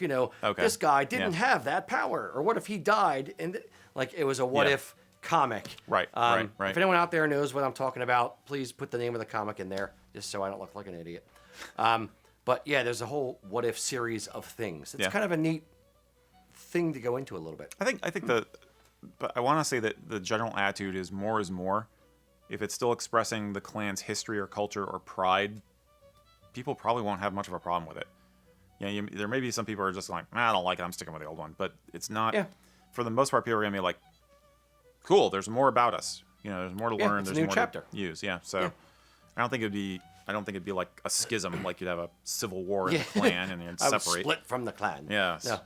this guy didn't have that power, or what if he died, and like it was a what if comic. Right. If anyone out there knows what I'm talking about, please put the name of the comic in there, just so I don't look like an idiot. But yeah, there's a whole what if series of things. It's kind of a neat thing to go into a little bit. I think but I want to say that the general attitude is more is more. If it's still expressing the clan's history or culture or pride, people probably won't have much of a problem with it. There may be some people who are just like, I don't like it, I'm sticking with the old one. But it's not. Yeah. For the most part, people are gonna be like, cool, there's more about us. There's more to learn. It's there's a new more chapter. To use. Yeah. So I don't think it'd be like a schism, like you'd have a civil war in the clan and you'd separate. Split from the clan. Yes. No.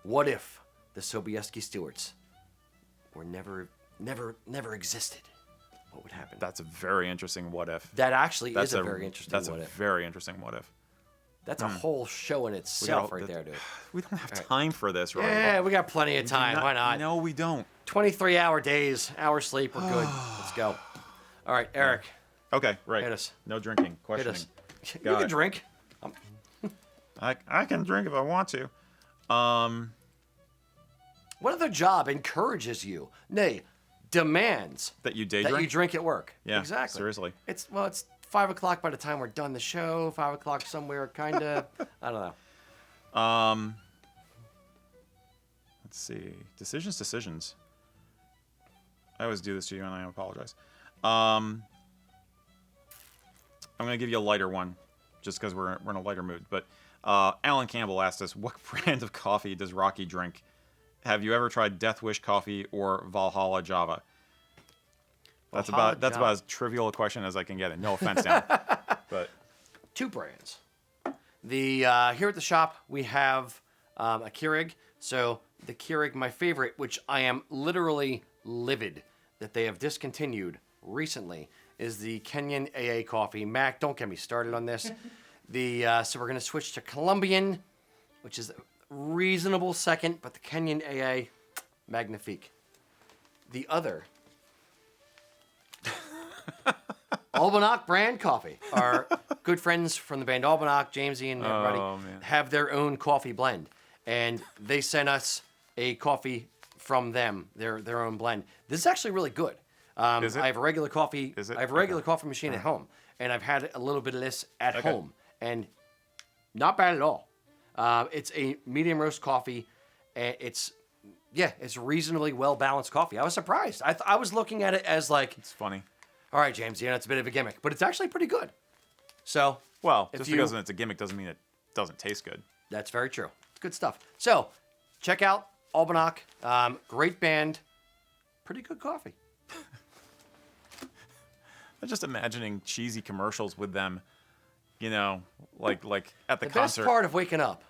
What if the Sobieski Stewarts were never existed? What would happen? That's a very interesting what if. That actually is a very interesting what if. That's a very interesting what if. That's a whole show in itself there, dude. We don't have time for this, right? Yeah, we got plenty of time. Why not? No, we don't. 23-hour days, hour sleep, we're good. Let's go. All right, Eric. Okay, right. Hit us. No drinking. Hit Questioning. us. You Got can it. drink. I can drink if I want to. What other job encourages you, nay, demands That you day that drink? you drink at work? Yeah, Exactly. seriously. It's 5 o'clock by the time we're done the show. 5 o'clock somewhere, kind of. I don't know. Let's see. Decisions. I always do this to you, and I apologize. I'm going to give you a lighter one, just because we're in a lighter mood. But Alan Campbell asked us, what brand of coffee does Rocky drink? Have you ever tried Death Wish coffee or Valhalla Java? That's Valhalla about Java. as trivial a question as I can get it. No offense, Dan. But 2 brands. The here at the shop we have a Keurig. So the Keurig, my favorite, which I am literally livid that they have discontinued recently, is the Kenyan AA coffee. Mac, don't get me started on this. So we're gonna switch to Colombian, which is a reasonable second, but the Kenyan AA, magnifique. The other. Albanak brand coffee. Our good friends from the band Albanak, Jamesy and everybody, man. have their own coffee blend. And they sent us a coffee from them, their own blend. This is actually really good. Is it? I have a regular coffee. Is it? I have a regular Okay. coffee machine at home, and I've had a little bit of this at Okay. home, and not bad at all. It's a medium roast coffee, and it's reasonably well balanced coffee. I was surprised. I was looking at it as like, it's funny. all right, James, it's a bit of a gimmick, but it's actually pretty good. So, Well, If just you- because it's a gimmick doesn't mean it doesn't taste good. that's very true. It's good stuff. So, check out Albanak. Great band. Pretty good coffee. I'm just imagining cheesy commercials with them, like at the The concert. best part of waking up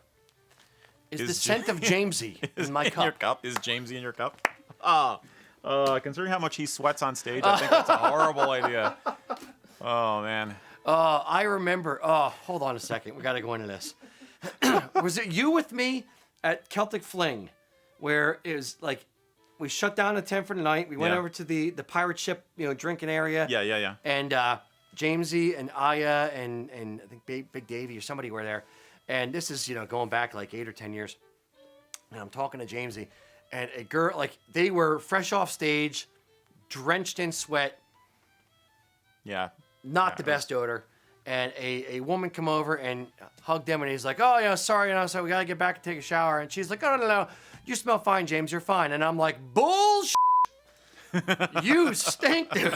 is the Is scent of Jamesy in my Your cup. cup? Is Jamesy in your cup? Considering how much he sweats on stage, I think that's a horrible idea. Oh, man. I remember. Hold on a second. We got to go into this. Was it you with me at Celtic Fling, where it was like we shut down the tent for the night. We went Yeah. over to the pirate ship, drinking area. Yeah. And Jamesy and Aya and I think Big Davey or somebody were there. And this is going back like 8 or 10 years. And I'm talking to Jamesy, and a girl, like, they were fresh off stage, drenched in sweat. Yeah. Not Yeah, the it was- best odor. And a woman come over and hugged him, and he's like, oh, sorry, so we got to get back and take a shower. And she's like, oh, no, you smell fine, James, you're fine. And I'm like, bullshit. You stink, dude.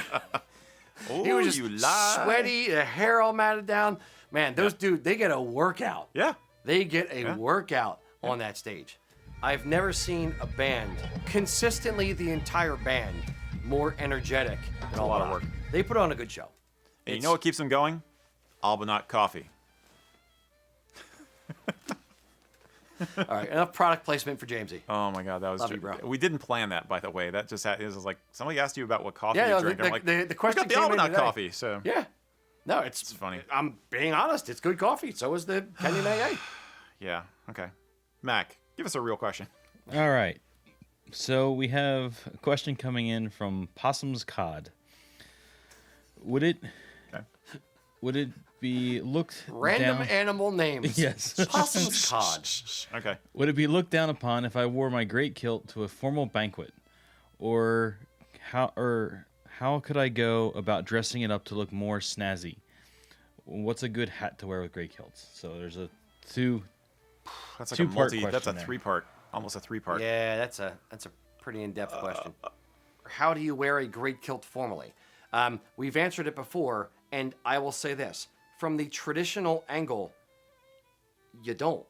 Oh, He was just you lie. sweaty, the hair all matted down. Man, those dudes, they get a workout. Yeah. They get a workout on that stage. I've never seen a band, consistently the entire band, more energetic than a lot of Albanak. work. They put on a good show. And you know what keeps them going? Albanak coffee. All right, enough product placement for Jamesy. Oh my God, that was Love you, bro. We didn't plan that, by the way. That just it was like somebody asked you about what coffee Yeah, you no, drink. the- I'm like, the question we got came the in Albanak today. coffee. So Yeah. No, it's funny. I'm being honest. It's good coffee. So is the Kenyan AA. yeah, okay. Mac, give us a real question. All right. So we have a question coming in from Possum's Cod. Would it be looked Random down? animal names. Yes. Possum's cod. Okay. Would it be looked down upon if I wore my great kilt to a formal banquet, or how could I go about dressing it up to look more snazzy? What's a good hat to wear with great kilts? So there's a That's like Two-part that's a question there. three-part, almost a three-part. Yeah, that's a pretty in-depth question. How do you wear a great kilt formally? We've answered it before, and I will say this: from the traditional angle, you don't.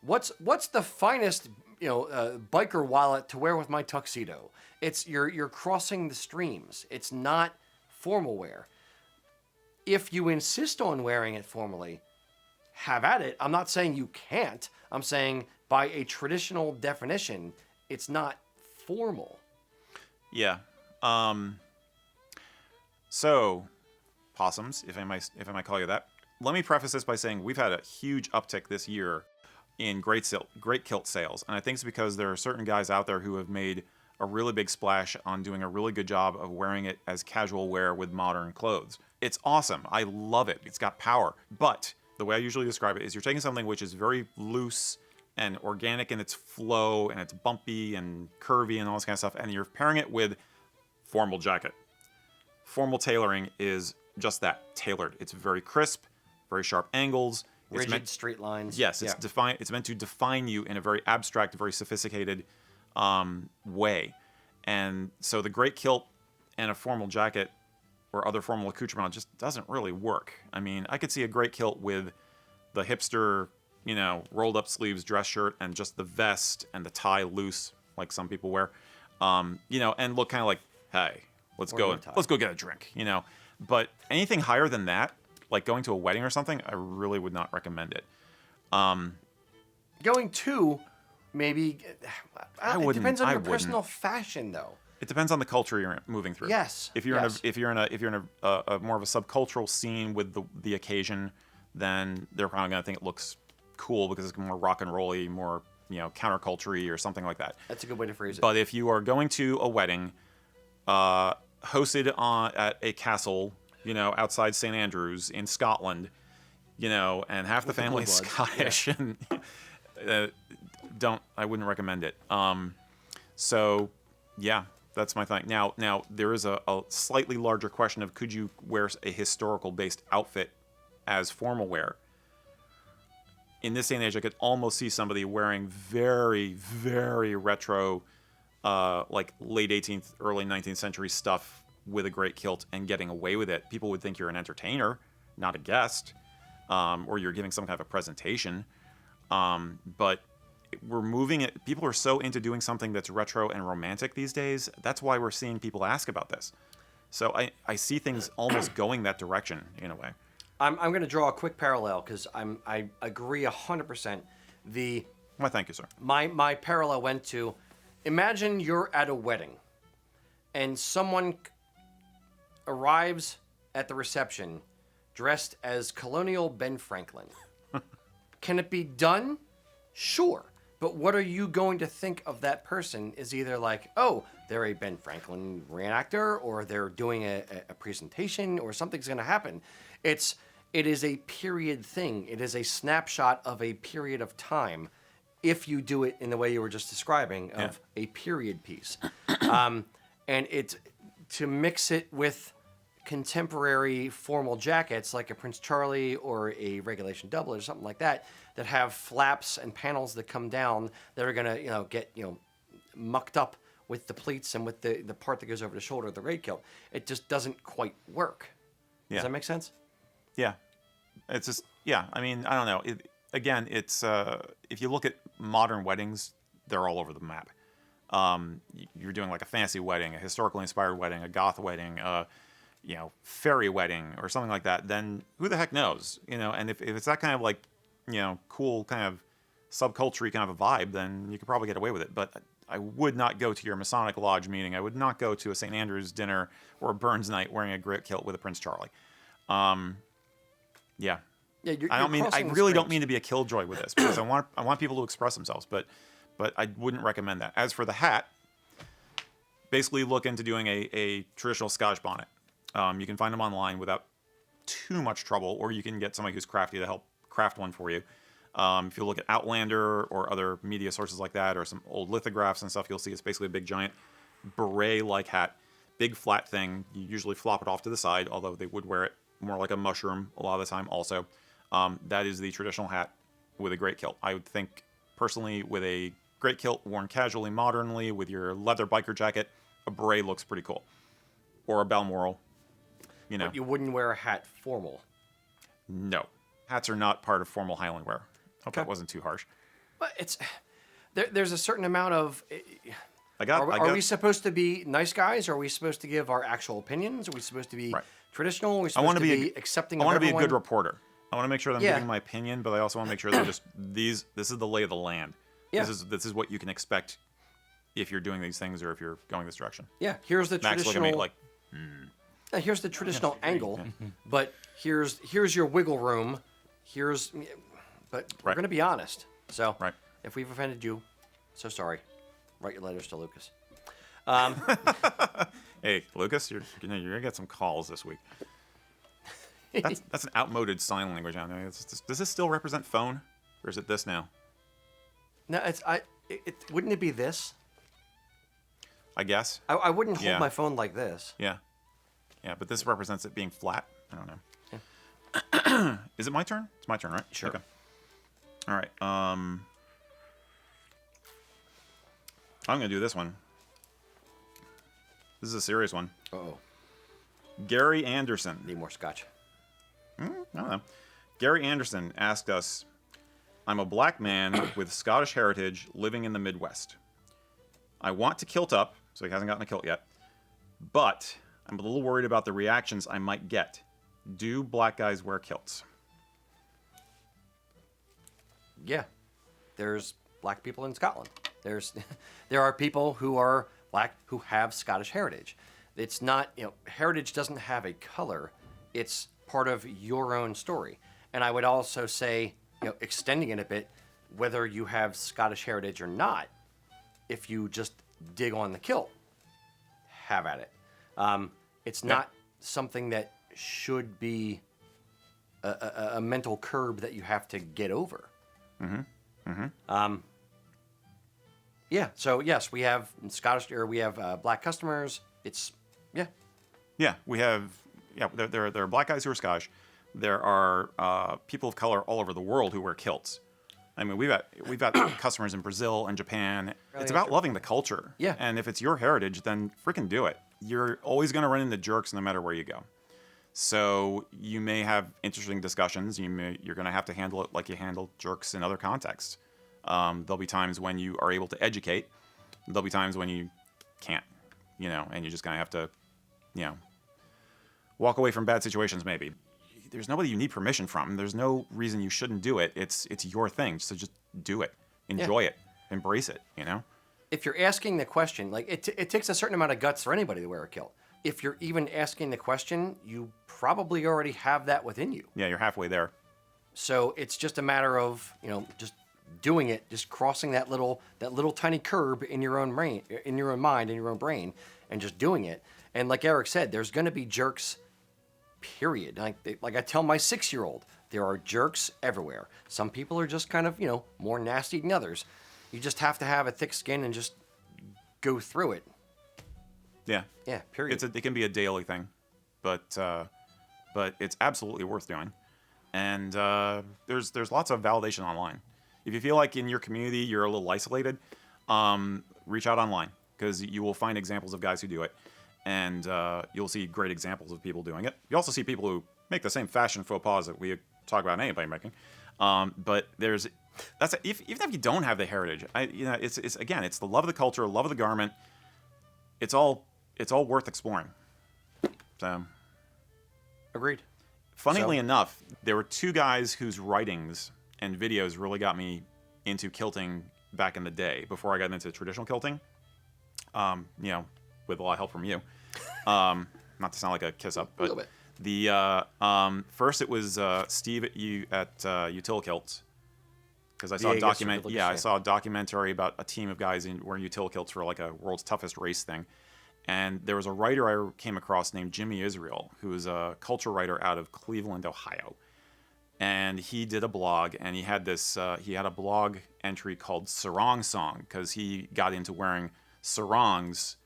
What's the finest biker wallet to wear with my tuxedo? It's you're crossing the streams. It's not formal wear. If you insist on wearing it formally, have at it. I'm not saying you can't. I'm saying by a traditional definition, it's not formal. Yeah. So, possums, if I might call you that. Let me preface this by saying we've had a huge uptick this year in great kilt sales, and I think it's because there are certain guys out there who have made a really big splash on doing a really good job of wearing it as casual wear with modern clothes. It's awesome. I love it. It's got power. But the way I usually describe it is you're taking something which is very loose and organic in its flow, and it's bumpy and curvy and all this kind of stuff, and you're pairing it with formal jacket. Formal tailoring is just that, tailored. It's very crisp, very sharp angles. Rigid straight lines. Yes, it's meant to define you in a very abstract, very sophisticated way. And so the great kilt and a formal jacket or other formal accoutrement just doesn't really work. I mean, I could see a great kilt with the hipster, rolled up sleeves dress shirt and just the vest and the tie loose, like some people wear, and look kind of like, hey, let's go get a drink, But anything higher than that, like going to a wedding or something, I really would not recommend it. Going to, maybe, it depends on your personal fashion, though. It depends on the culture you're moving through. Yes. If you're in a more of a subcultural scene with the occasion, then they're probably going to think it looks cool because it's more rock and rolly, more counterculture-y or something like that. That's a good way to phrase it. But if you are going to a wedding, hosted at a castle, outside St. Andrews in Scotland, and half the family is Scottish, and I wouldn't recommend it. So yeah, that's my thing. Now there is a slightly larger question of, could you wear a historical based outfit as formal wear? In this day and age, I could almost see somebody wearing very, very retro, like late 18th, early 19th century stuff with a great kilt and getting away with it. People would think you're an entertainer, not a guest, or you're giving some kind of a presentation. But we're moving it. People are so into doing something that's retro and romantic these days. That's why we're seeing people ask about this. So I see things almost going that direction in a way. I'm going to draw a quick parallel because I agree 100%. Well, thank you, sir. My parallel went to, imagine you're at a wedding and someone arrives at the reception dressed as Colonial Ben Franklin. Can it be done? Sure. But what are you going to think of that person is either like, oh, they're a Ben Franklin reenactor, or they're doing a presentation, or something's going to happen. It is a period thing. It is a snapshot of a period of time if you do it in the way you were just describing of a period piece. And it's to mix it with contemporary formal jackets like a Prince Charlie or a regulation doublet or something like that have flaps and panels that come down that are going to get mucked up with the pleats and with the part that goes over the shoulder of the great kilt. It just doesn't quite work. Does that make sense? Yeah. It's just, I mean, I don't know. It's if you look at modern weddings, they're all over the map. You're doing like a fancy wedding, a historically inspired wedding, a goth wedding, fairy wedding or something like that, then who the heck knows? And if it's that kind of like, cool kind of subculture kind of a vibe, then you could probably get away with it. But I would not go to your Masonic Lodge meeting. I would not go to a St. Andrew's dinner or a Burns night wearing a great kilt with a Prince Charlie. Yeah, I really don't mean to be a killjoy with this because I want people to express themselves, but I wouldn't recommend that. As for the hat, basically look into doing a traditional Scotch bonnet. You can find them online without too much trouble, or you can get somebody who's crafty to help craft one for you. If you look at Outlander or other media sources like that, or some old lithographs and stuff, you'll see it's basically a big giant beret-like hat, big flat thing. You usually flop it off to the side, although they would wear it more like a mushroom a lot of the time also. That is the traditional hat with a great kilt. I would think, personally, with a great kilt worn casually, modernly, with your leather biker jacket, a beret looks pretty cool. Or a Balmoral, But you wouldn't wear a hat formal. No. Hats are not part of formal Highland wear. Hope that wasn't too harsh. But there's a certain amount of... Are we supposed to be nice guys? Are we supposed to give our actual opinions? Are we supposed to be traditional? Are we supposed to be accepting of everyone? I want to be a good reporter. I want to make sure that I'm giving my opinion, but I also want to make sure that this is the lay of the land. Yeah. This is what you can expect if you're doing these things or if you're going this direction. Yeah, here's the Max traditional... Look at me like, here's the traditional angle, but here's your wiggle room. But we're going to be honest. So Right. if we've offended you, so sorry. Write your letters to Lucas. Hey, Lucas, you're gonna get some calls this week. That's an outmoded sign language out there. Does this still represent phone, or is it this now? No, wouldn't it be this? I guess. I wouldn't hold Yeah. my phone like this. Yeah. Yeah, but this represents it being flat. I don't know. Is it my turn? It's my turn, right? Sure. Okay. All right. I'm gonna do this one. This is a serious one. Uh-oh. Gary Anderson. Need more scotch. I don't know. Gary Anderson asked us, I'm a black man with Scottish heritage living in the Midwest. I want to kilt up, so he hasn't gotten a kilt yet, but I'm a little worried about the reactions I might get. Do black guys wear kilts? Yeah. There's black people in Scotland. There are people who are black who have Scottish heritage. It's not, heritage doesn't have a color. It's part of your own story. And I would also say, extending it a bit, whether you have Scottish heritage or not, if you just dig on the kilt, have at it. It's not something that should be a mental curb that you have to get over. Yeah. So yes, we have black customers. Yeah, we have. Yeah, there are black guys who are Scottish. There are people of color all over the world who wear kilts. I mean, we've got customers in Brazil and Japan. It's about loving the culture. Yeah. And if it's your heritage, then freaking do it. You're always going to run into jerks no matter where you go. So you may have interesting discussions. You're going to have to handle it like you handle jerks in other contexts. There'll be times when you are able to educate. There'll be times when you can't, and you're just going to have to, walk away from bad situations maybe. There's nobody you need permission from. There's no reason you shouldn't do it. It's your thing. So just do it. Enjoy it. Embrace it, If you're asking the question, like it takes a certain amount of guts for anybody to wear a kilt. If you're even asking the question, you probably already have that within you. Yeah, you're halfway there. So it's just a matter of, just doing it, just crossing that little tiny curb in your own brain, in your own mind, in your own brain, and just doing it. And like Erik said, there's going to be jerks, period. Like I tell my 6-year-old, there are jerks everywhere. Some people are just kind of, more nasty than others. You just have to have a thick skin and just go through it. Yeah. Yeah, period. It can be a daily thing, but it's absolutely worth doing. And there's lots of validation online. If you feel like in your community you're a little isolated, reach out online because you will find examples of guys who do it, and you'll see great examples of people doing it. You also see people who make the same fashion faux pas that we talk about anybody making. But even if you don't have the heritage, it's the love of the culture, love of the garment. It's all worth exploring. So, Agreed. Funnily enough, there were 2 guys whose writings and videos really got me into kilting back in the day before I got into traditional kilting. With a lot of help from you. Not to sound like a kiss up, but a little bit. The first it was Steve at Util Kilts. Because I saw I saw a documentary about a team of guys wearing util kilts for like a world's toughest race thing. And there was a writer I came across named Jimmy Israel, who is a culture writer out of Cleveland, Ohio. And he did a blog, and he had a blog entry called Sarong Song, because he got into wearing sarongs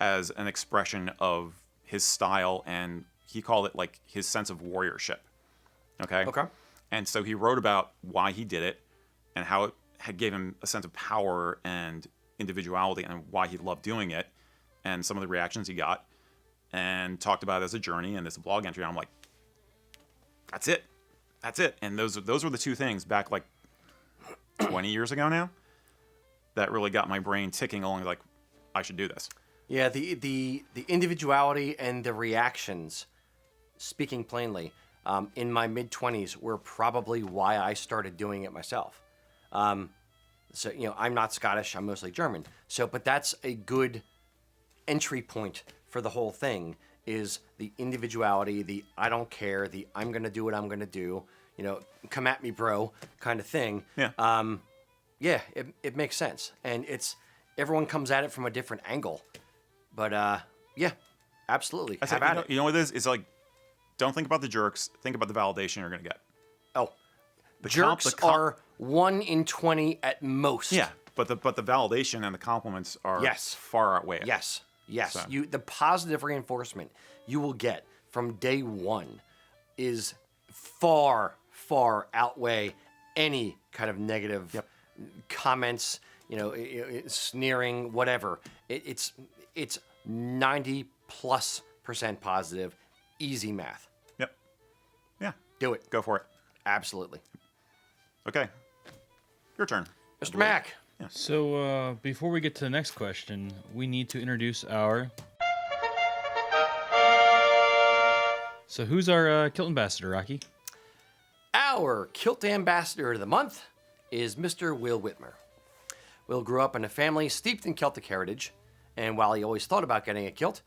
as an expression of his style, and he called it like his sense of warriorship. Okay? And so he wrote about why he did it, and how it gave him a sense of power and individuality, and why he loved doing it, and some of the reactions he got, and talked about it as a journey and this blog entry. And I'm like, that's it. And those were the 2 things back like 20 years ago now that really got my brain ticking along. Like, I should do this. Yeah, the individuality and the reactions, speaking plainly, in my mid-20s were probably why I started doing it myself. So, I'm not Scottish, I'm mostly German. So, but that's a good entry point for the whole thing, is the individuality, the I don't care, the I'm going to do what I'm going to do, come at me, bro, kind of thing. Yeah. yeah, it makes sense, and everyone comes at it from a different angle, but yeah, absolutely. I said, Have at it. you know what it is? It's like, don't think about the jerks. Think about the validation you're going to get. Oh, jerks are 1 in 20 at most. Yeah, but the validation and the compliments are far outweigh it. Yes. So. The positive reinforcement you will get from day one is far outweigh any kind of negative comments, sneering, whatever. It's 90+% positive, easy math. Yep. Yeah. Do it. Go for it. Absolutely. Okay. Your turn. Mr. Mack. Yeah. So before we get to the next question, we need to introduce our... So who's our kilt ambassador, Rocky? Our kilt ambassador of the month is Mr. Will Whitmer. Will grew up in a family steeped in Celtic heritage, and while he always thought about getting a kilt,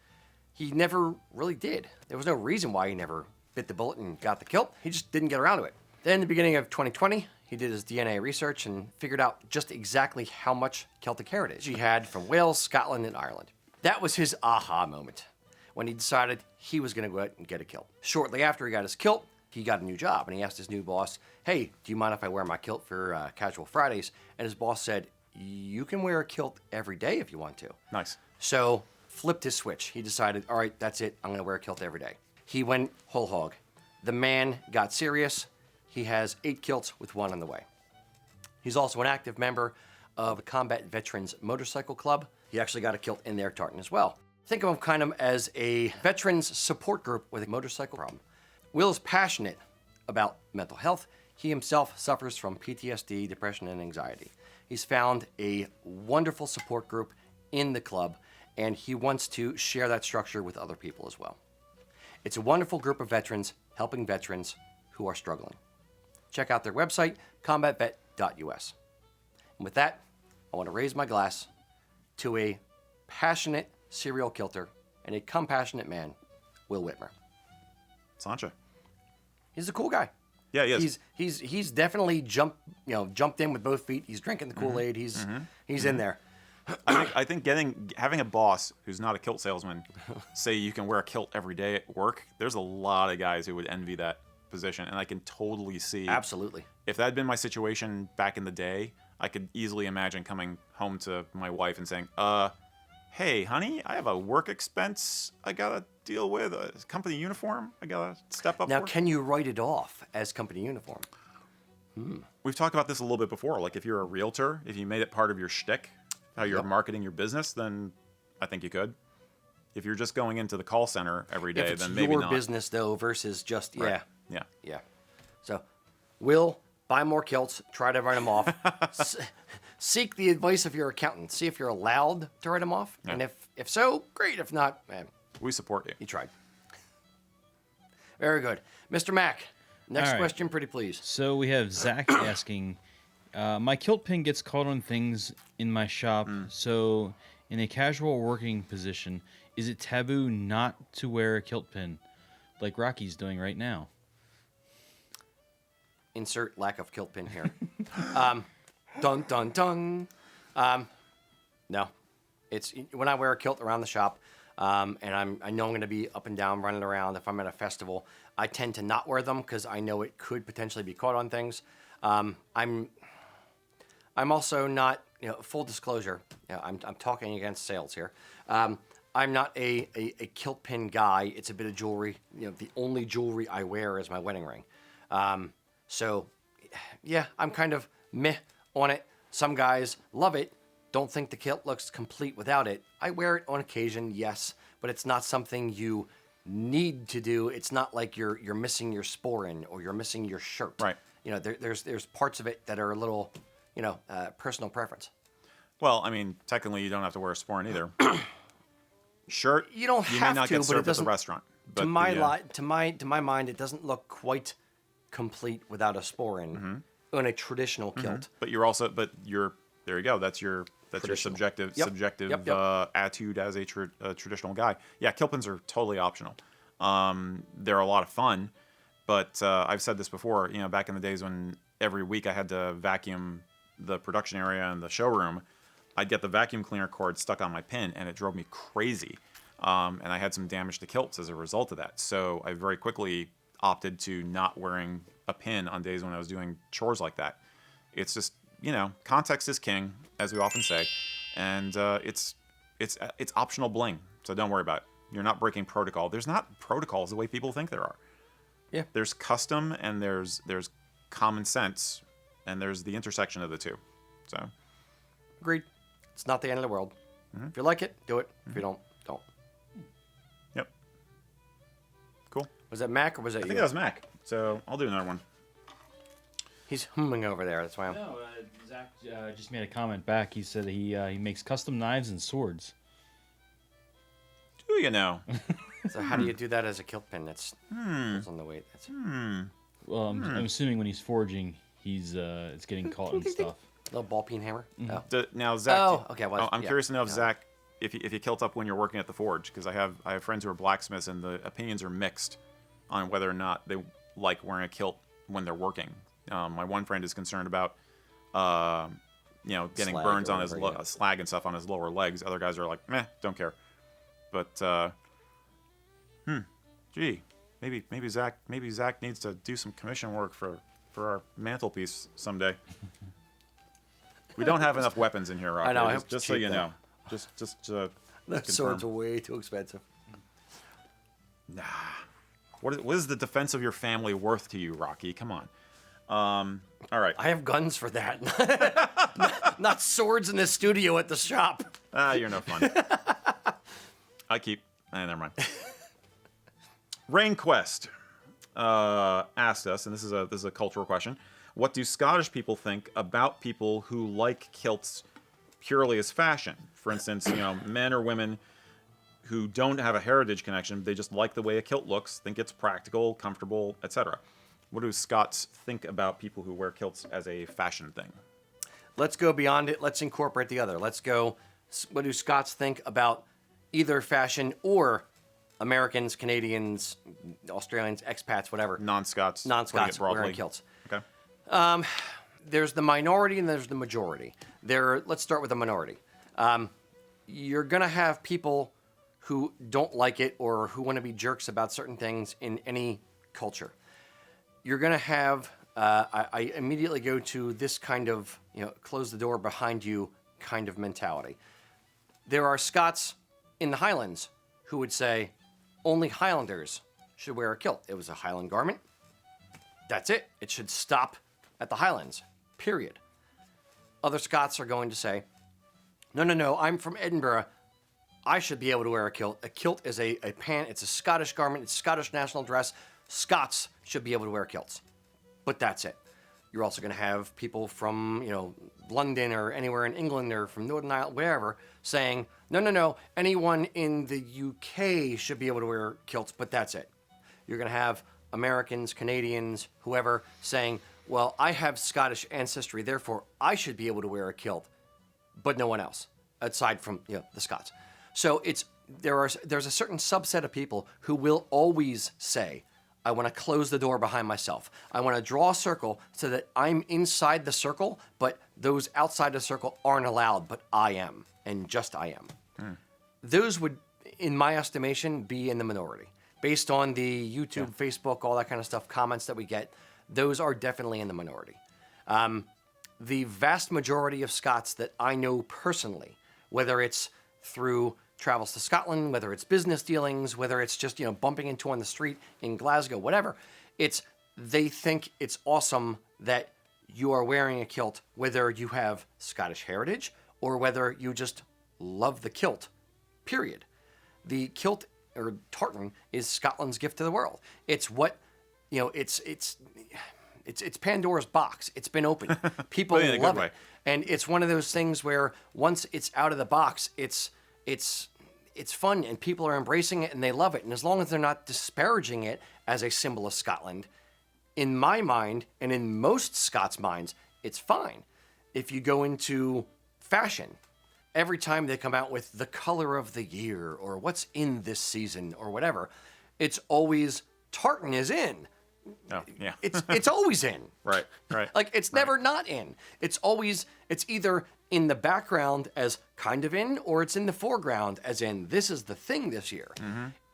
he never really did. There was no reason why he never bit the bullet and got the kilt. He just didn't get around to it. Then in the beginning of 2020, he did his DNA research and figured out just exactly how much Celtic heritage he had from Wales, Scotland, and Ireland. That was his aha moment, when he decided he was going to go out and get a kilt. Shortly after he got his kilt, he got a new job, and he asked his new boss, hey, do you mind if I wear my kilt for casual Fridays? And his boss said, you can wear a kilt every day if you want to. Nice. So, flipped his switch. He decided, all right, that's it. I'm going to wear a kilt every day. He went whole hog. The man got serious. He has 8 kilts with 1 on the way. He's also an active member of the Combat Veterans Motorcycle Club. He actually got a kilt in their tartan as well. Think of him kind of as a veterans support group with a motorcycle problem. Will is passionate about mental health. He himself suffers from PTSD, depression, and anxiety. He's found a wonderful support group in the club, and he wants to share that structure with other people as well. It's a wonderful group of veterans helping veterans who are struggling. Check out their website, combatvet.us. And with that, I want to raise my glass to a passionate serial kilter and a compassionate man, Will Whitmer. Sancha. He's a cool guy. Yeah, he is. He's definitely jumped in with both feet. He's drinking the Kool-Aid. He's in there. I think having a boss who's not a kilt salesman say you can wear a kilt every day at work, there's a lot of guys who would envy that position, and I can totally see. Absolutely. If that had been my situation back in the day, I could easily imagine coming home to my wife and saying, hey, honey, I have a work expense I gotta deal with, a company uniform I gotta step up Now, for. can you write it off as company uniform? We've talked about this a little bit before. Like, if you're a realtor, if you made it part of your shtick, how you're marketing your business, then I think you could. If you're just going into the call center every day, If it's then maybe your not. business, though, versus just, Right. yeah. Yeah. So, Will, buy more kilts, try to write them off. Seek the advice of your accountant. See if you're allowed to write them off. Yeah. And if so, great. If not, We support you. he tried. Very good. Mr. Mack, next All right. question, pretty please. So we have Zach asking, my kilt pin gets caught on things in my shop, so in a casual working position, is it taboo not to wear a kilt pin, like Rocky's doing right now? Insert lack of kilt pin here. Dun, dun, dun. No. It's when I wear a kilt around the shop, and I know I'm going to be up and down running around. If I'm at a festival, I tend to not wear them because I know it could potentially be caught on things. I'm also not, full disclosure. I'm talking against sales here. I'm not a kilt pin guy. It's a bit of jewelry. The only jewelry I wear is my wedding ring. So, yeah, I'm kind of meh on it. Some guys love it. Don't think the kilt looks complete without it. I wear it on occasion, yes, but it's not something you need to do. It's not like you're missing your sporran or you're missing your shirt. Right. There's parts of it that are a little, personal preference. Well, I mean, technically, you don't have to wear a sporran either. Shirt, You don't you have may not to, get but it served at the doesn't- restaurant. But To my mind, it doesn't look quite complete without a sporran on a traditional kilt. But there you go. That's your Traditional. subjective Yep. attitude as a traditional guy. Yeah, kilt pins are totally optional. They're a lot of fun, but I've said this before. Back in the days when every week I had to vacuum the production area and the showroom, I'd get the vacuum cleaner cord stuck on my pin, and it drove me crazy. And I had some damage to kilts as a result of that. So I very quickly opted to not wearing a pin on days when I was doing chores like that. It's just, context is king, as we often say, and it's optional bling. So don't worry about it. You're not breaking protocol. There's not protocols the way people think there are. Yeah. There's custom and there's common sense, and there's the intersection of the two. So. Agreed. It's not the end of the world. If you like it, do it. If you don't, don't. Yep. Cool. Was that Mac or was that you? I think that was Mac. So I'll do another one. He's humming over there. That's why I'm. No, Zach just made a comment back. He said he makes custom knives and swords. Do you know? So how do you do that as a kilt pin? That's on the weight. That's Well, I'm assuming when he's forging, it's getting caught and stuff. little ball peen hammer. Oh. Now, Zach. Oh, okay, well, I'm yeah, curious to know if no. Zach, if you kilt up when you're working at the forge, because I have friends who are blacksmiths, and the opinions are mixed on whether or not they like wearing a kilt when they're working. My one friend is concerned about, getting Slag burns or on his whatever, yeah. slag and stuff on his lower legs. Other guys are like, meh, don't care. But maybe Zach needs to do some commission work for our mantelpiece someday. We don't have enough weapons in here, Rocky. I know, I Just, hope just it's so cheap, you though. know. Just Those confirm. swords are way too expensive. Nah. What is the defense of your family worth to you, Rocky? Come on. All right. I have guns for that. Not swords in the studio at the shop. You're no fun. Never mind. Rain Quest asked us, and this is a cultural question. What do Scottish people think about people who like kilts purely as fashion? For instance, men or women who don't have a heritage connection, they just like the way a kilt looks, think it's practical, comfortable, etc. What do Scots think about people who wear kilts as a fashion thing? Let's go beyond it. Let's incorporate the other. Let's go. What do Scots think about either fashion or Americans, Canadians, Australians, expats, whatever? Non-Scots. Non-Scots broadly. wearing kilts. Okay. There's the minority and there's the majority. Let's start with the minority. You're going to have people who don't like it or who want to be jerks about certain things in any culture. You're going to have, I immediately go to this kind of, close the door behind you kind of mentality. There are Scots in the Highlands who would say only Highlanders should wear a kilt. It was a Highland garment. That's it. It should stop at the Highlands, period. Other Scots are going to say, no, I'm from Edinburgh. I should be able to wear a kilt. A kilt is a pant. It's a Scottish garment. It's Scottish national dress. Scots should be able to wear kilts. But that's it. You're also going to have people from, London or anywhere in England or from Northern Ireland, wherever, saying, no, anyone in the UK should be able to wear kilts, but that's it. You're going to have Americans, Canadians, whoever, saying, well, I have Scottish ancestry, therefore I should be able to wear a kilt, but no one else, aside from, the Scots. So there's a certain subset of people who will always say, I want to close the door behind myself. I want to draw a circle so that I'm inside the circle, but those outside the circle aren't allowed, but I am, and just I am. Those would, in my estimation, be in the minority. Based on the YouTube, Facebook, all that kind of stuff, comments that we get, those are definitely in the minority. The vast majority of Scots that I know personally, whether it's through travels to Scotland, whether it's business dealings, whether it's just, bumping into on the street in Glasgow, whatever, they think it's awesome that you are wearing a kilt, whether you have Scottish heritage or whether you just love the kilt, period. The kilt or tartan is Scotland's gift to the world. It's what, it's Pandora's box. It's been opened. People love it. And it's one of those things where once it's out of the box, it's fun and people are embracing it and they love it. And as long as they're not disparaging it as a symbol of Scotland, in my mind and in most Scots' minds, it's fine. If you go into fashion, every time they come out with the color of the year or what's in this season or whatever, it's always tartan is in. Oh, yeah. it's always in. Right. Like it's never not in. It's either in the background as kind of in, or it's in the foreground as in this is the thing this year.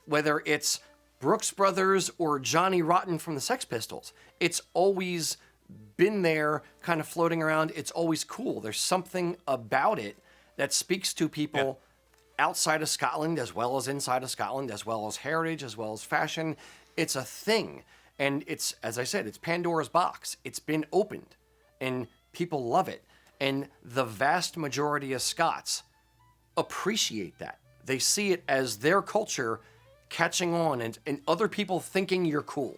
Whether it's Brooks Brothers or Johnny Rotten from the Sex Pistols, it's always been there, kind of floating around. It's always cool. There's something about it that speaks to people outside of Scotland as well as inside of Scotland, as well as heritage, as well as fashion. It's a thing. And it's, as I said, it's Pandora's box. It's been opened and people love it. And the vast majority of Scots appreciate that. They see it as their culture catching on and other people thinking you're cool.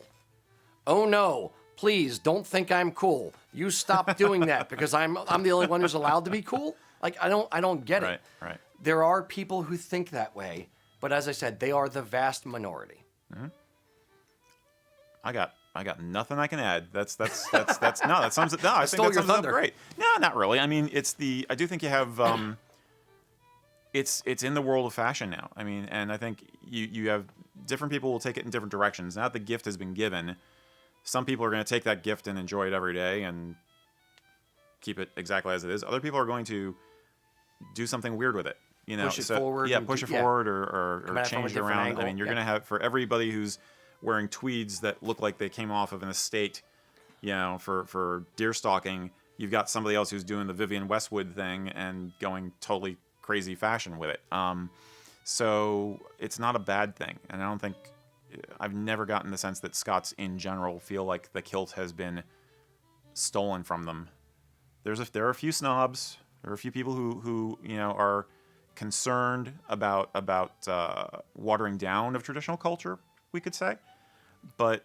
Oh no, please don't think I'm cool. You stop doing that because I'm the only one who's allowed to be cool. Like I don't get it. Right. There are people who think that way, but as I said, they are the vast minority. I got nothing I can add. That's no, that sums it. No, I think that sums it up great. No, not really. I mean, I do think you have it's in the world of fashion now. I mean, and I think you have different people will take it in different directions. Now that the gift has been given, some people are going to take that gift and enjoy it every day and keep it exactly as it is. Other people are going to do something weird with it. You know, push it forward. Yeah, push it forward or change it around. Angle. I mean, you're going to have, for everybody who's wearing tweeds that look like they came off of an estate, you know, for deer stalking, you've got somebody else who's doing the Vivienne Westwood thing and going totally crazy fashion with it. So it's not a bad thing. And I don't think, I've never gotten the sense that Scots in general feel like the kilt has been stolen from them. There are a few snobs. There are a few people who you know are concerned about watering down of traditional culture, we could say. But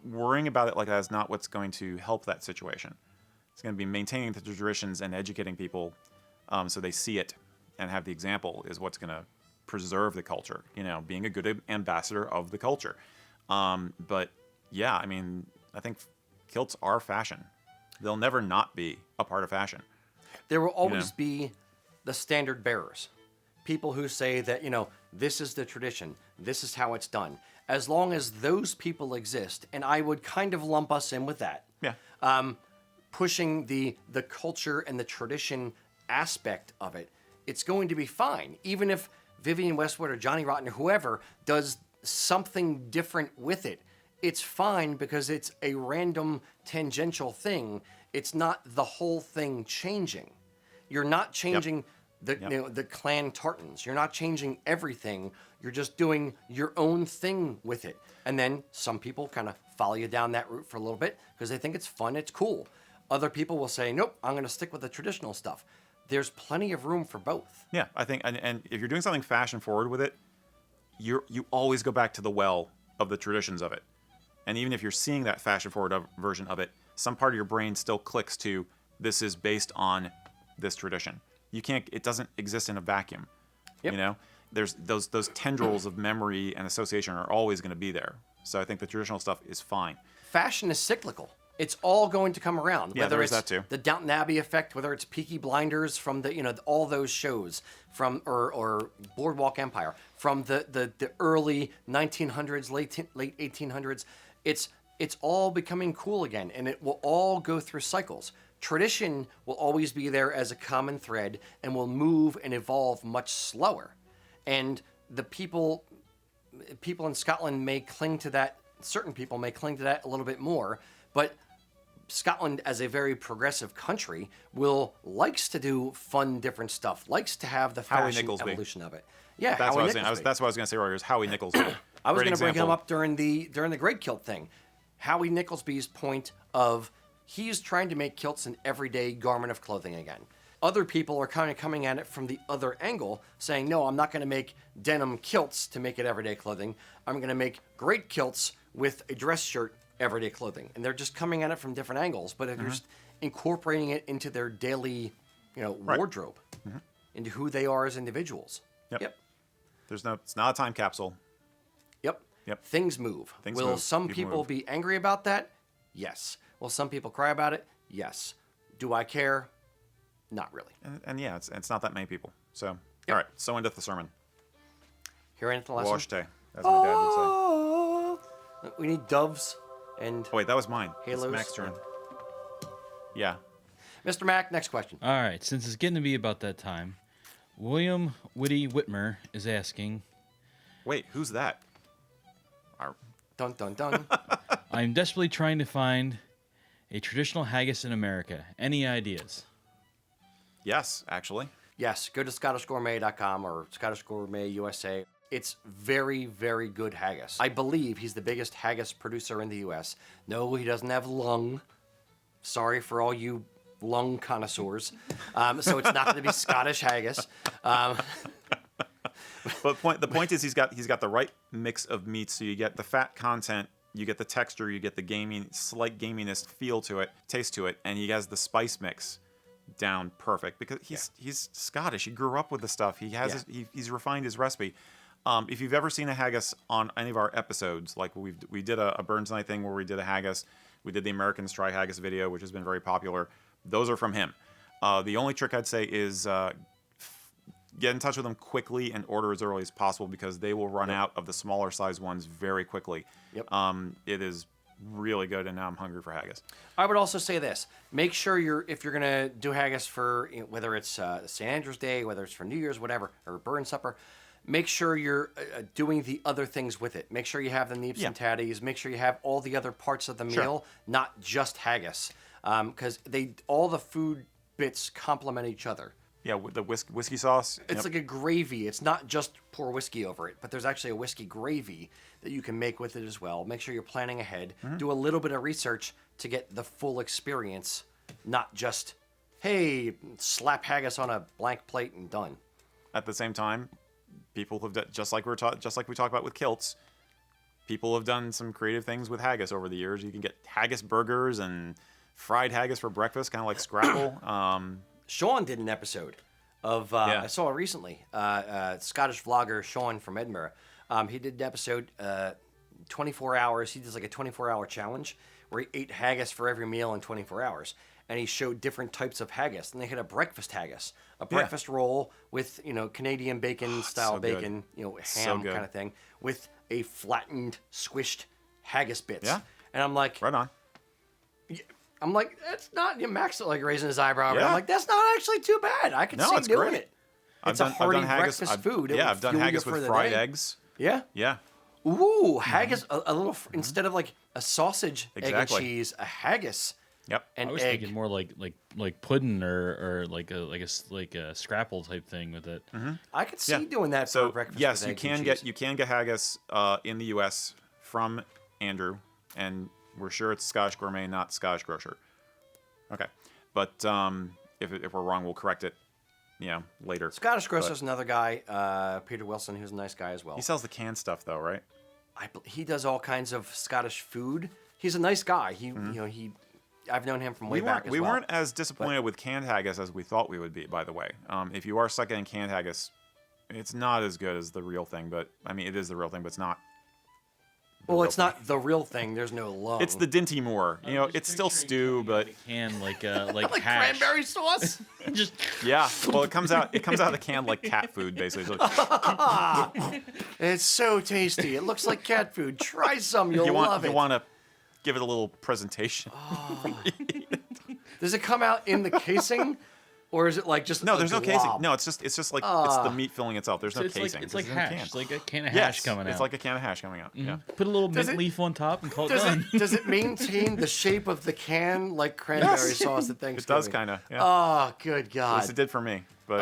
worrying about it like that is not what's going to help that situation. It's going to be maintaining the traditions and educating people so they see it and have the example is what's going to preserve the culture. You know, being a good ambassador of the culture. But yeah, I mean, I think kilts are fashion. They'll never not be a part of fashion. There will always be the standard bearers. People who say that, you know, this is the tradition. This is how it's done. As long as those people exist, and I would kind of lump us in with that. Yeah. Pushing the culture and the tradition aspect of it, it's going to be fine. Even if Vivienne Westwood or Johnny Rotten or whoever does something different with it, it's fine because it's a random tangential thing. It's not the whole thing changing. You're not changing the clan Tartans. You're not changing everything. You're just doing your own thing with it. And then some people kind of follow you down that route for a little bit because they think it's fun, it's cool. Other people will say, nope, I'm going to stick with the traditional stuff. There's plenty of room for both. Yeah, I think, and if you're doing something fashion forward with it, you always go back to the well of the traditions of it. And even if you're seeing that fashion forward version of it, some part of your brain still clicks to this is based on this tradition. It doesn't exist in a vacuum. Yep. You know, there's those tendrils of memory and association are always going to be there. So I think the traditional stuff is fine. Fashion is cyclical. It's all going to come around. Yeah, whether there is it's that too. The Downton Abbey effect, whether it's Peaky Blinders from the, you know, all those shows from or Boardwalk Empire from the early 1900s, late 1800s. It's all becoming cool again, and it will all go through cycles. Tradition will always be there as a common thread and will move and evolve much slower. And the people in Scotland may cling to that, certain people may cling to that a little bit more, but Scotland as a very progressive country likes to do fun, different stuff, likes to have the fashion evolution of it. Yeah, that's what I was going to say earlier is Howie Nicholsby. I was going to bring him up during the Great Kilt thing. Howie Nicholsby's point of he's trying to make kilts an everyday garment of clothing again. Other people are kind of coming at it from the other angle, saying, no, I'm not going to make denim kilts to make it everyday clothing. I'm going to make great kilts with a dress shirt everyday clothing. And they're just coming at it from different angles, but they're just incorporating it into their daily, wardrobe, into who they are as individuals. Yep. It's not a time capsule. Yep. Things move. Will some people be angry about that? Yes. Will some people cry about it? Yes. Do I care? Not really. And yeah, it's not that many people. So, all right. So into the sermon. Here into the lesson. Wash day, as my dad would say. We need doves and Oh wait, that was mine. halos. It's Mac's turn. Yeah. Mr. Mac, next question. All right, since it's getting to be about that time, William Whitty Whitmer is asking, Wait, who's that? Dun, dun, dun. I'm desperately trying to find a traditional haggis in America. Any ideas? Yes, actually. Yes, go to scottishgourmet.com or Scottish Gourmet USA. It's very, very good haggis. I believe he's the biggest haggis producer in the U.S. No, he doesn't have lung. Sorry for all you lung connoisseurs. So it's not going to be Scottish haggis. But the point is he's got the right mix of meats, so you get the fat content, you get the texture, you get the slight gaminess feel to it, taste to it, and he has the spice mix down perfect because he's Scottish. He grew up with the stuff. He has he's refined his recipe. If you've ever seen a haggis on any of our episodes, like we did a Burns Night thing where we did a haggis, we did the Americans Try Haggis video, which has been very popular. Those are from him. The only trick I'd say is get in touch with them quickly and order as early as possible because they will run out of the smaller size ones very quickly. Yep. It is really good, and now I'm hungry for haggis. I would also say this: make sure if you're gonna do haggis for whether it's St. Andrew's Day, whether it's for New Year's, whatever, or Burn Supper, make sure you're doing the other things with it. Make sure you have the neeps and tatties. Make sure you have all the other parts of the meal, not just haggis, because all the food bits complement each other. Yeah, with the whiskey sauce. It's like a gravy. It's not just pour whiskey over it, but there's actually a whiskey gravy that you can make with it as well. Make sure you're planning ahead. Do a little bit of research to get the full experience, not just, hey, slap haggis on a blank plate and done. At the same time, people have done, just like we talked about with kilts. People have done some creative things with haggis over the years. You can get haggis burgers and fried haggis for breakfast, kind of like scrapple. Sean did an episode of, I saw it recently, Scottish vlogger Sean from Edinburgh. He did an episode, 24 hours. He does like a 24-hour challenge where he ate haggis for every meal in 24 hours. And he showed different types of haggis. And they had a breakfast haggis, a breakfast roll with, Canadian bacon style so good. bacon, So ham good. kind of thing, with a flattened, squished haggis bits. Yeah. And I'm like, Right on. that's not, Max like raising his eyebrow. But Yeah. I'm like, that's not actually too bad. I could see it's doing great. it. It's a hearty breakfast food. I've done haggis with fried eggs. Yeah. Yeah. Ooh, haggis, a little, instead of like a sausage, egg and Exactly. cheese, a haggis. Yep. And I was egg. thinking more like pudding or like a scrapple type thing with it. I could see doing that for So breakfast. yes, with you eggs can and get cheese. haggis in the U.S. from Andrew, and we're sure it's Scottish Gourmet, not Scottish Grocer. Okay, but if we're wrong, we'll correct it. Later. Scottish Grocer's another guy, Peter Wilson, who's a nice guy as well. He sells the canned stuff though, right? He does all kinds of Scottish food. He's a nice guy. I've known him from way back as well. We weren't as disappointed with canned haggis as we thought we would be, by the way. If you are stuck in canned haggis, it's not as good as the real thing, but I mean, it is the real thing, but it's not. Well, it's not the real thing. There's no lung. It's the Dinty Moor. It's still stew, but Can like like hash. cranberry sauce. Just yeah. Well, it comes out of the can like cat food, basically. So It's so tasty. It looks like cat food. Try some. You'll love it. you want to give it a little presentation. Does it come out in the casing, or is it like just No, a there's no glob? casing. No, it's just like it's the meat filling itself. There's no it's casing. like in a can. hash. It's like a can of Yes, hash coming out. it's like a can of hash coming out. Yeah. Put a little Does mint it- leaf on top and call it Does done. does it maintain the shape of the can like cranberry sauce at Thanksgiving? It does kind of. Yeah. Oh, good At God. least it did for me. But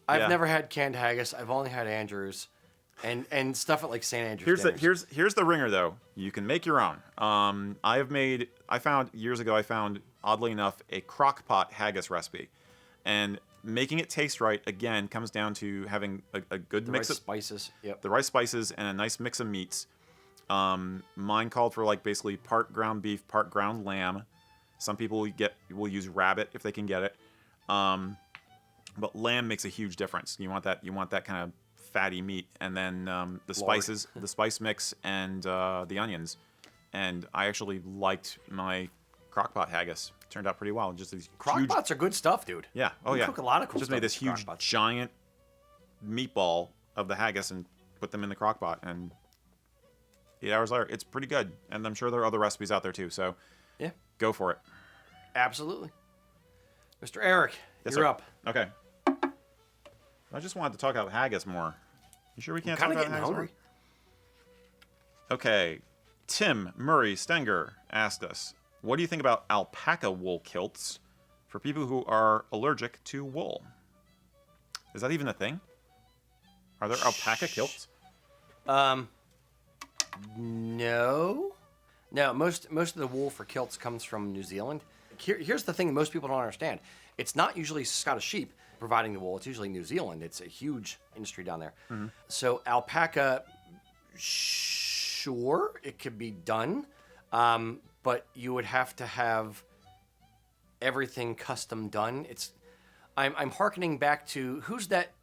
I've yeah. never had canned haggis. I've only had Andrews, and stuff at like St. Andrews. here's the ringer though. You can make your own. I found years ago. Oddly enough a crock pot haggis recipe, and making it taste right again comes down to having a good the mix right of spices. Yep. the right spices and a nice mix of meats. Mine called for like basically part ground beef, part ground lamb. Some people will use rabbit if they can get it. But lamb makes a huge difference. You want that kind of fatty meat, and then the spices, the spice mix, and the onions. And I actually liked my crockpot haggis. Turned out pretty well. Just these huge, Crockpots are good stuff, dude. yeah. Oh You yeah. cook a lot of cool Just stuff made this with huge crockpots. giant meatball of the haggis and put them in the crockpot, and 8 hours later. It's pretty good, and I'm sure there are other recipes out there too. So Yeah, go for it. absolutely. Mr. Erik, Yes, you're sir. up. Okay. I just wanted to talk about haggis more. You sure we can't Kind talk of about getting haggis hungry. more? Okay. Tim Murray Stenger asked us, what do you think about alpaca wool kilts for people who are allergic to wool? Is that even a thing? Are there alpaca kilts? No. No, most of the wool for kilts comes from New Zealand. Here's the thing most people don't understand. It's not usually Scottish sheep providing the wool. It's usually New Zealand. It's a huge industry down there. So alpaca, sure, it could be done, but you would have to have everything custom done. I'm hearkening back to,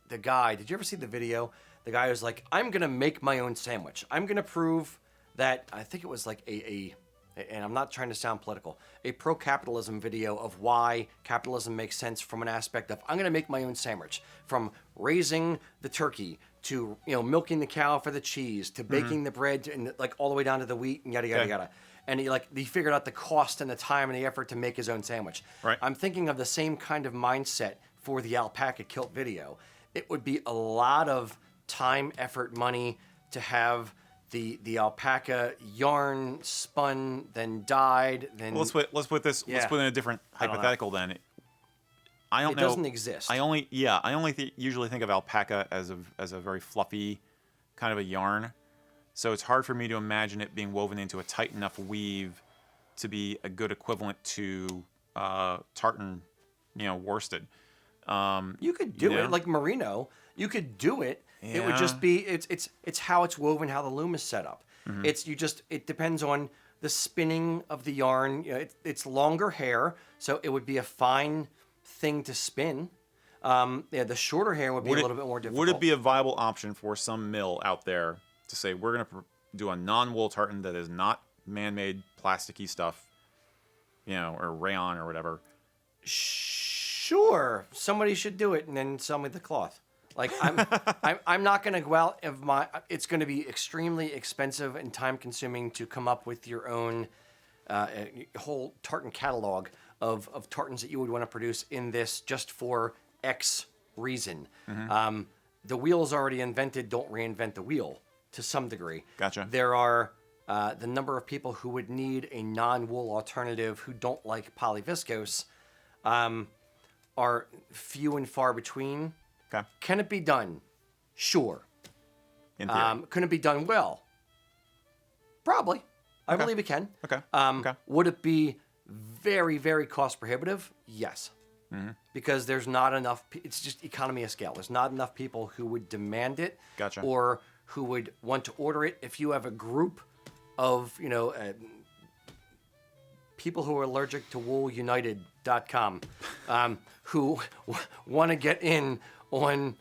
the guy, did you ever see the video? The guy was like, I'm going to make my own sandwich. I'm going to prove that, I think it was like and I'm not trying to sound political, a pro-capitalism video of why capitalism makes sense from an aspect of, I'm going to make my own sandwich. From raising the turkey to, milking the cow for the cheese to baking the bread and like all the way down to the wheat and yada, yada, Okay. yada. And he figured out the cost and the time and the effort to make his own sandwich. Right. I'm thinking of the same kind of mindset for the alpaca kilt video. It would be a lot of time, effort, money to have the alpaca yarn spun, then dyed, then Well, let's put this. Let's Yeah. put in a different I don't know. hypothetical then. I don't It know. doesn't exist. I only usually think of alpaca as a very fluffy kind of a yarn. So it's hard for me to imagine it being woven into a tight enough weave to be a good equivalent to tartan, worsted. You could do Yeah. it like merino. You could do it. It would Yeah. just be it's how it's woven, how the loom is set up. It depends on the spinning of the yarn. It's longer hair, so it would be a fine thing to spin. The shorter hair would be a little bit more difficult. Would it be a viable option for some mill out there to say we're going to do a non-wool tartan that is not man-made plasticky stuff, or rayon or whatever? Sure, somebody should do it and then sell me the cloth. Like I'm not going to go out of my. It's going to be extremely expensive and time consuming to come up with your own whole tartan catalog of tartans that you would want to produce in this just for X reason. The wheel's already invented. Don't reinvent the wheel to some degree. Gotcha. There are the number of people who would need a non-wool alternative who don't like polyviscose are few and far between. Okay. Can it be done? Sure. In theory. Can it be done well? Probably. I believe it can. Okay. Okay. Would it be very, very cost prohibitive? Yes. Because there's not enough. It's just economy of scale. There's not enough people who would demand it. Gotcha. Or who would want to order it. If you have a group of, people who are allergic to woolunited.com who want to get in on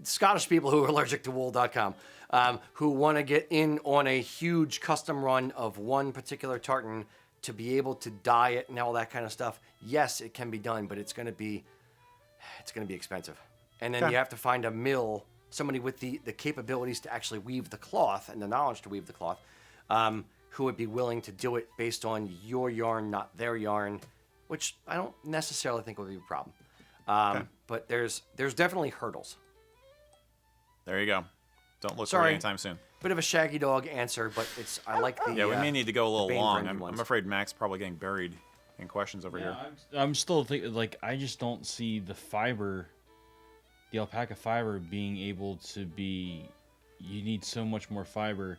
Scottish people who are allergic to wool.com who want to get in on a huge custom run of one particular tartan to be able to dye it and all that kind of stuff. Yes, it can be done, but it's going to be expensive. And then Okay. you have to find a mill, somebody with the capabilities to actually weave the cloth and the knowledge to weave the cloth, who would be willing to do it based on your yarn, not their yarn, which I don't necessarily think would be a problem. But there's definitely hurdles. There you go. Don't look for Sorry. it anytime soon. Bit of a shaggy dog answer, but I like the. Yeah, we may need to go a little Bane long. friendly I'm ones. afraid Mac's probably getting buried in questions over here. I'm still thinking, I just don't see the alpaca fiber being able to be. You need so much more fiber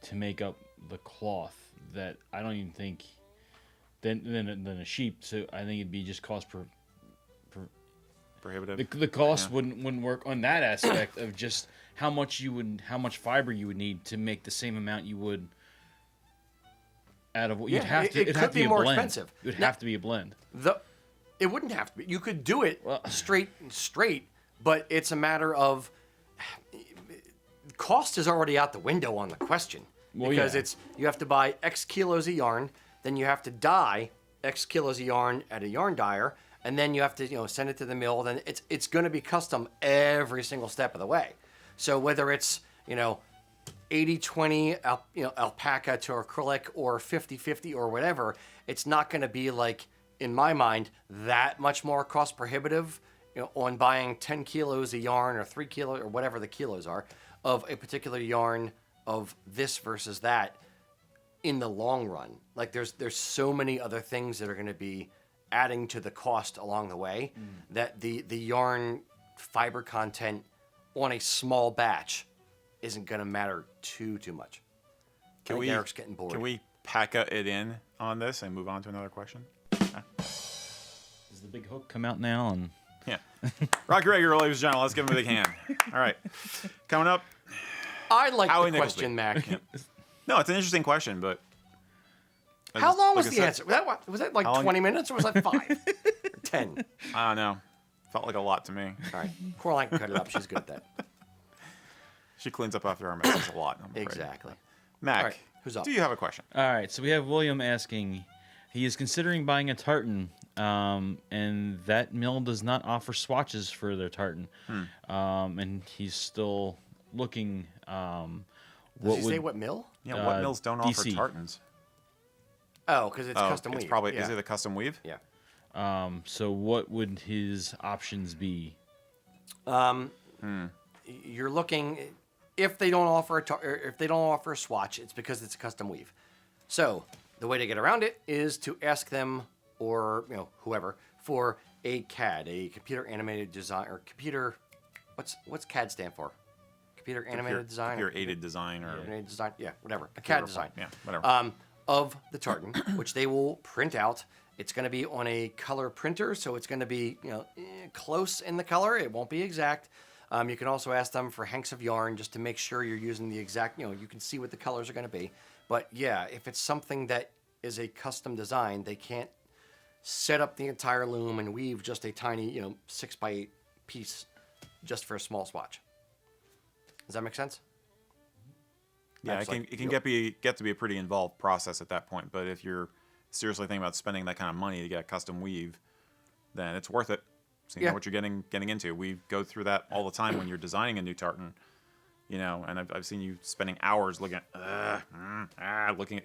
to make up the cloth that I don't even think than a sheep. So I think it'd be just cost Prohibitive. the cost wouldn't work on that aspect of just how much fiber you would need to make the same amount you would out of what you'd have to. it It'd could have to be be a more blend. expensive. It would Now- have to be a blend. It wouldn't have to be. You could do it Well- straight, but it's a matter of cost is already out the window on the question. Well, Because yeah. you have to buy X kilos of yarn, then you have to dye X kilos of yarn at a yarn dyer, and then you have to send it to the mill. Then it's going to be custom every single step of the way. So whether it's 80-20, alpaca to acrylic or 50-50 or whatever, it's not going to be like, in my mind, that much more cost prohibitive, on buying 10 kilos of yarn or 3 kilos or whatever the kilos are of a particular yarn of this versus that in the long run. Like there's so many other things that are going to be adding to the cost along the way that the yarn fiber content on a small batch isn't going to matter too much. Eric's getting bored. Can we pack it in on this and move on to another question? Does the big hook come out now? And Yeah. Rocky Regular, ladies and gentlemen, let's give him a big hand. All right. Coming up. I like Howie the question, Mac. No, it's an interesting question, but... How long was the answer? Was that like 20 minutes or was that 5? Or 10? I don't know. Felt like a lot to me. All right. Coraline can cut it up. She's good at that. She cleans up after our messes a lot. I'm afraid. Exactly. Mac, All right, who's up? do you have a question? all right, so we have William asking. He is considering buying a tartan, and that mill does not offer swatches for their tartan, and he's still looking. Does he say what mill? Yeah, what mills don't offer DC. tartans? Oh, because it's custom weave. It's probably, yeah. Is it a custom weave? Yeah. So what would his options be? You're looking, if they don't offer a swatch, it's because it's a custom weave. So the way to get around it is to ask them, or whoever, for a CAD, a computer animated design, or computer. What's CAD stand for? Computer animated design. Computer aided design, or animated design. Yeah, whatever. A CAD design. Yeah, whatever. Of the tartan, which they will print out. It's going to be on a color printer, so it's going to be close in the color. It won't be exact. You can also ask them for hanks of yarn just to make sure you're using the exact. You can see what the colors are going to be. But yeah, if it's something that is a custom design, they can't set up the entire loom and weave just a tiny 6x8 piece just for a small swatch. Does that make sense? Yeah, it can get to be a pretty involved process at that point. But if you're seriously thinking about spending that kind of money to get a custom weave, then it's worth it. So you know what you're getting into. We go through that all the time when you're designing a new tartan, and I've seen you spending hours looking at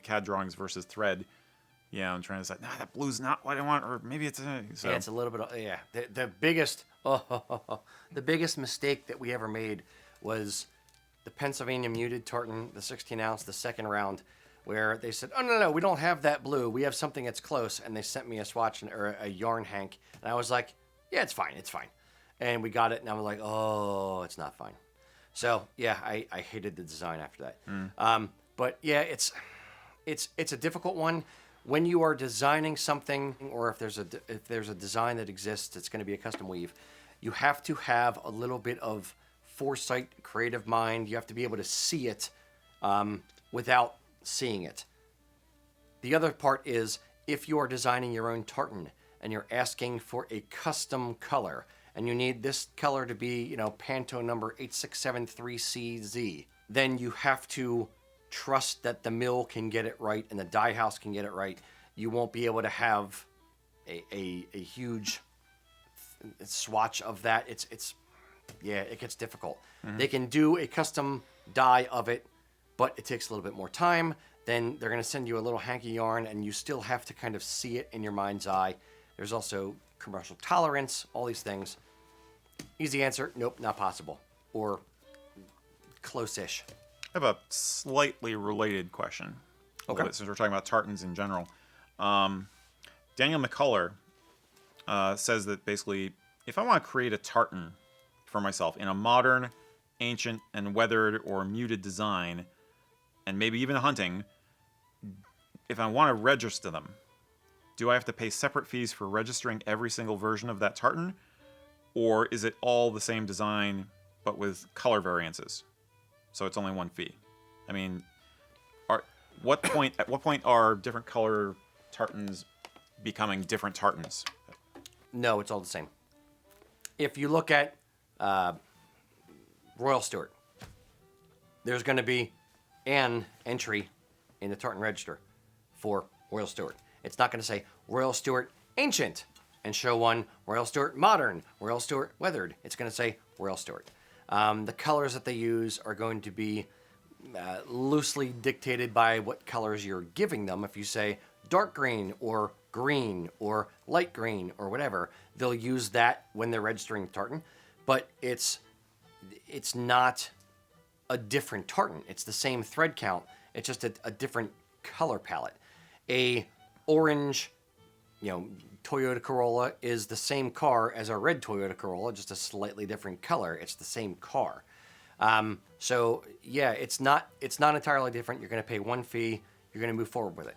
CAD drawings versus thread, and trying to say, that blue's not what I want, or maybe it's so. Yeah, it's a little bit. The biggest mistake that we ever made was the Pennsylvania muted tartan, the 16-ounce, the second round, where they said, "Oh no, we don't have that blue. We have something that's close," and they sent me a swatch or a yarn hank, and I was like, "Yeah, it's fine, and we got it, and I was like, "Oh, it's not fine." So yeah, I hated the design after that. But yeah, it's a difficult one when you are designing something, or if there's a design that exists, it's going to be a custom weave. You have to have a little bit of foresight, creative mind. You have to be able to see it without seeing it. The other part is if you are designing your own tartan and you're asking for a custom color and you need this color to be, Panto number 8673CZ, then you have to trust that the mill can get it right and the dye house can get it right. You won't be able to have a huge swatch of that. It gets difficult. They can do a custom dye of it, but it takes a little bit more time. Then they're going to send you a little hanky yarn, and you still have to kind of see it in your mind's eye. There's also commercial tolerance, all these things. Easy answer, nope, not possible. Or close-ish. I have a slightly related question. Okay. Since we're talking about tartans in general. Daniel McCullough says that basically, if I want to create a tartan for myself in a modern, ancient, and weathered or muted design, and maybe even hunting, if I want to register them, do I have to pay separate fees for registering every single version of that tartan? Or is it all the same design, but with color variances? So it's only one fee. I mean, at what point are different color tartans becoming different tartans? No, it's all the same. If you look at Royal Stewart, there's going to be an entry in the tartan register for Royal Stewart. It's not going to say Royal Stewart Ancient and show one Royal Stewart Modern, Royal Stewart Weathered. It's going to say Royal Stewart. The colors that they use are going to be loosely dictated by what colors you're giving them. If you say dark green or light green or whatever, they'll use that when they're registering tartan. But it's not a different tartan. It's the same thread count. It's just a different color palette. A orange, Toyota Corolla is the same car as a red Toyota Corolla, just a slightly different color. It's the same car. So yeah, it's not entirely different. You're going to pay one fee. You're going to move forward with it.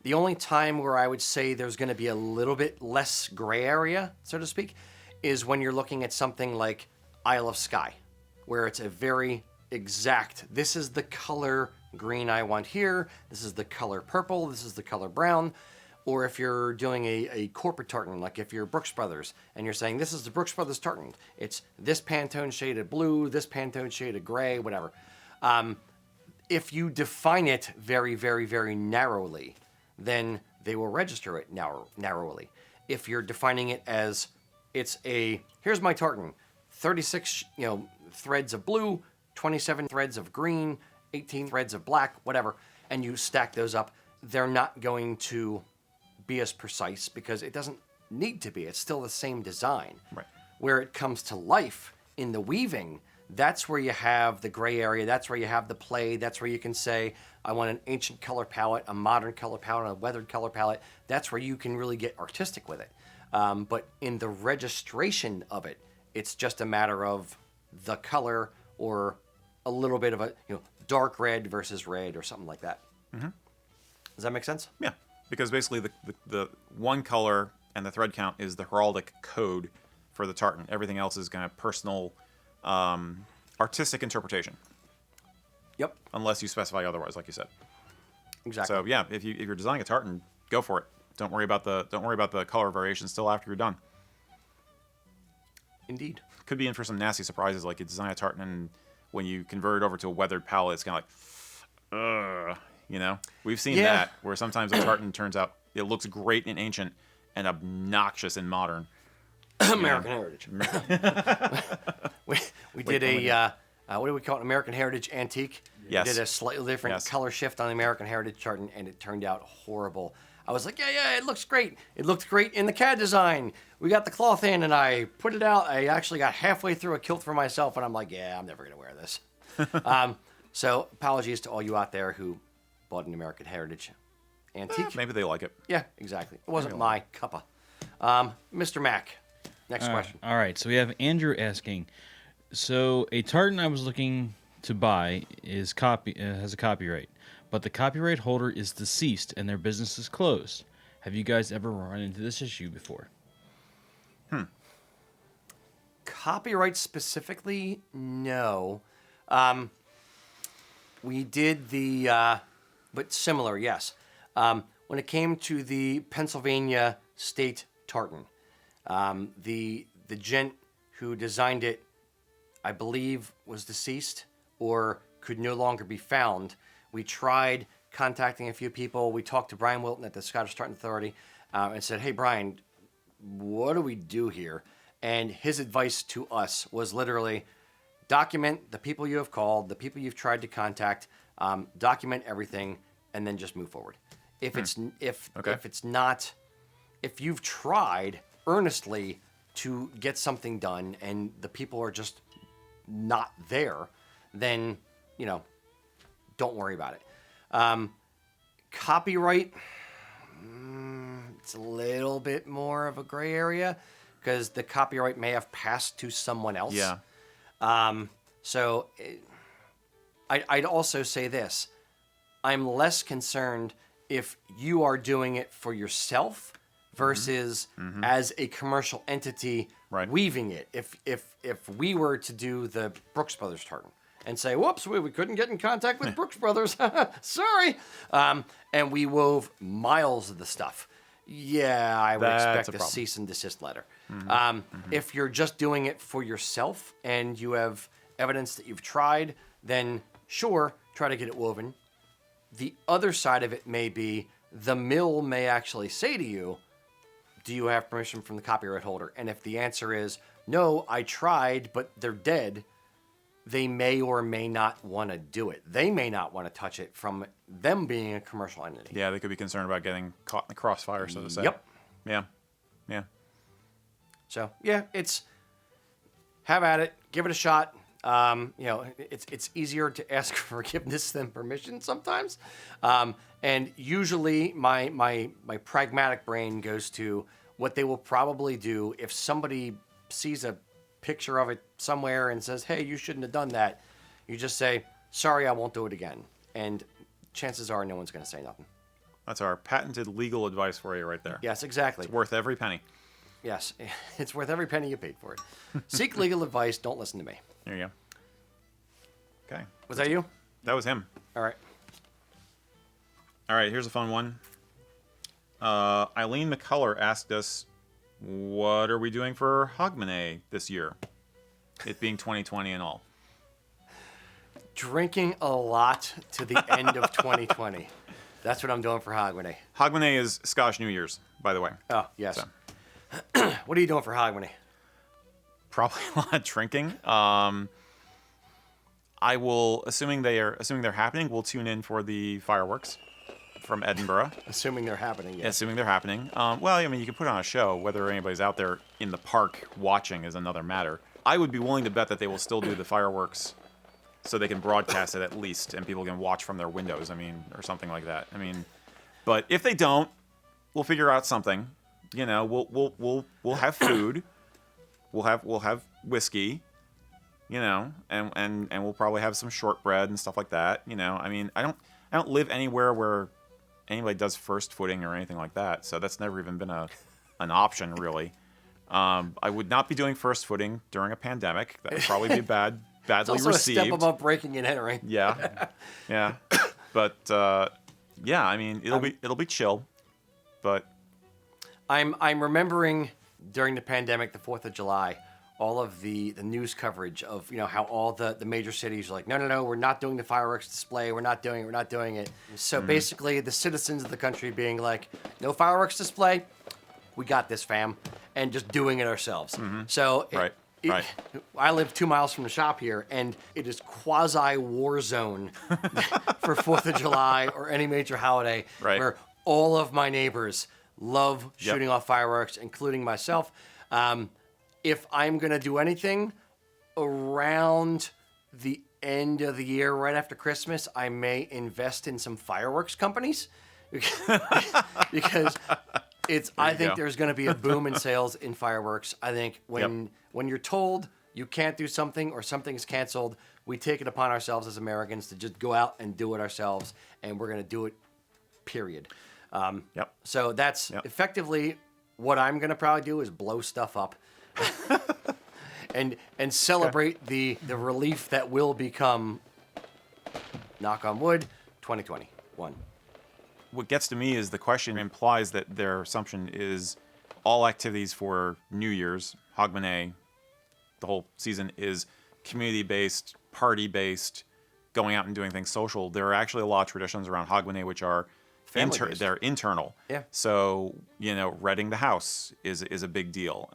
The only time where I would say there's going to be a little bit less gray area, so to speak, is when you're looking at something like Isle of Skye, where it's a very exact, this is the color green I want here, this is the color purple, this is the color brown. Or if you're doing a corporate tartan, like if you're Brooks Brothers, and you're saying, this is the Brooks Brothers tartan, it's this Pantone shade of blue, this Pantone shade of gray, whatever. If you define it very, very, very narrowly, then they will register it narrowly. If you're defining it as, here's my tartan, 36 threads of blue, 27 threads of green, 18 threads of black, whatever, and you stack those up, they're not going to be as precise because it doesn't need to be. It's still the same design. Right. Where it comes to life in the weaving, that's where you have the gray area. That's where you have the play. That's where you can say, I want an ancient color palette, a modern color palette, a weathered color palette. That's where you can really get artistic with it. But in the registration of it, it's just a matter of the color or a little bit of a dark red versus red or something like that. Mm-hmm. Does that make sense? Yeah, because basically the one color and the thread count is the heraldic code for the tartan. Everything else is kind of personal, artistic interpretation. Yep. Unless you specify otherwise, like you said. Exactly. So yeah, if you're designing a tartan, go for it. Don't worry about the color variations till after you're done. Indeed. Could be in for some nasty surprises, like you design a tartan and when you convert it over to a weathered palette, it's kind of like, We've seen that where sometimes a tartan turns out it looks great in ancient and obnoxious in modern. American Heritage. we did what do we call it? American Heritage antique. Yes. We did a slightly different color shift on the American Heritage tartan, and it turned out horrible. I was like, yeah, it looks great. It looked great in the CAD design. We got the cloth in, and I put it out. I actually got halfway through a kilt for myself, and I'm like, yeah, I'm never going to wear this. So apologies to all you out there who bought an American Heritage antique. Maybe they like it. Yeah, exactly. It wasn't my cuppa. Mr. Mac, next question. All right, so we have Andrew asking, so a tartan I was looking to buy has a copyright, but the copyright holder is deceased and their business is closed. Have you guys ever run into this issue before? Copyright specifically, no. We did but similar, yes. When it came to the Pennsylvania state tartan, the gent who designed it, I believe, was deceased or could no longer be found. We tried contacting a few people. We talked to Brian Wilton at the Scottish Tartan Authority and said, hey, Brian, what do we do here? And his advice to us was literally document the people you have called, the people you've tried to contact, document everything, and then just move forward. If you've tried earnestly to get something done and the people are just not there, then, don't worry about it. Copyright, it's a little bit more of a gray area because the copyright may have passed to someone else. Yeah. I'd also say this. I'm less concerned if you are doing it for yourself versus as a commercial entity weaving it. If we were to do the Brooks Brothers tartan and say, whoops, we couldn't get in contact with Brooks Brothers, sorry, and we wove miles of the stuff, yeah, I would expect a cease and desist letter. If you're just doing it for yourself and you have evidence that you've tried, then sure, try to get it woven. The other side of it may be the mill may actually say to you, do you have permission from the copyright holder? And if the answer is, no, I tried, but they're dead, they may or may not want to do it. They may not want to touch it from them being a commercial entity. Yeah, they could be concerned about getting caught in the crossfire, so to say. Yep. Yeah. Yeah. So yeah, it's have at it, give it a shot. It's easier to ask for forgiveness than permission sometimes, and usually my pragmatic brain goes to what they will probably do if somebody sees a picture of it somewhere and says, "Hey, you shouldn't have done that." You just say, "Sorry, I won't do it again," and chances are no one's going to say nothing. That's our patented legal advice for you right there. Yes, exactly. It's worth every penny. Yes, it's worth every penny you paid for it. Seek legal advice. Don't listen to me. There you go. Okay. Was that you? That was him. All right. All right, here's a fun one. Eileen McCullough asked us, what are we doing for Hogmanay this year? It being 2020 and all. Drinking a lot to the end of 2020. That's what I'm doing for Hogmanay. Hogmanay is Scotch New Year's, by the way. Oh, yes. So. What are you doing for Hogmanay? Probably a lot of drinking. I will, assuming they're happening, we'll tune in for the fireworks from Edinburgh. Assuming they're happening, yes. Assuming they're happening. Well, I mean, you can put on a show. Whether anybody's out there in the park watching is another matter. I would be willing to bet that they will still do the fireworks so they can broadcast it at least, and people can watch from their windows, I mean, or something like that. I mean, but if they don't, we'll figure out something. You know, we'll have food. We'll have whiskey. You know, and we'll probably have some shortbread and stuff like that. You know, I mean, I don't live anywhere where anybody does first footing or anything like that, so that's never even been an option really. I would not be doing first footing during a pandemic. That would probably be badly it's also received. a step above breaking and entering. Yeah, yeah, but yeah, I mean, it'll be chill, but I'm remembering during the pandemic, the 4th of July, all of the news coverage of, you know, how all the major cities are like, no, we're not doing the fireworks display. We're not doing it. So basically the citizens of the country being like, no fireworks display. We got this, fam. And just doing it ourselves. Mm-hmm. So right. I live 2 miles from the shop here, and it is quasi war zone for 4th of July or any major holiday where all of my neighbors love shooting off fireworks, including myself. If I'm going to do anything around the end of the year, right after Christmas, I may invest in some fireworks companies because I think there's going to be a boom in sales in fireworks. I think when you're told you can't do something or something is canceled, we take it upon ourselves as Americans to just go out and do it ourselves, and we're going to do it, period. So that's effectively what I'm going to probably do is blow stuff up. and celebrate the relief that will become, knock on wood, 2021. What gets to me is the question implies that their assumption is all activities for New Year's, Hogmanay, the whole season is community-based, party-based, going out and doing things social. There are actually a lot of traditions around Hogmanay which are they're internal. Yeah. So, you know, redding the house is a big deal.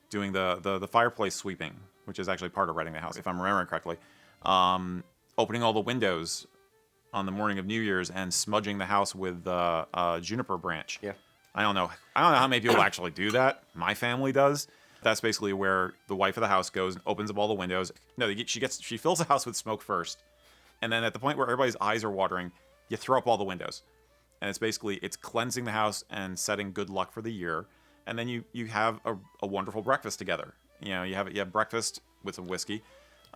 Doing the fireplace sweeping, which is actually part of redding the house, if I'm remembering correctly. Opening all the windows on the morning of New Year's and smudging the house with a juniper branch. Yeah. I don't know how many people actually do that. My family does. That's basically where the wife of the house goes and opens up all the windows. No, she fills the house with smoke first, and then at the point where everybody's eyes are watering, you throw up all the windows. And it's cleansing the house and setting good luck for the year. And then you have a wonderful breakfast together. You know, you have breakfast with some whiskey. Is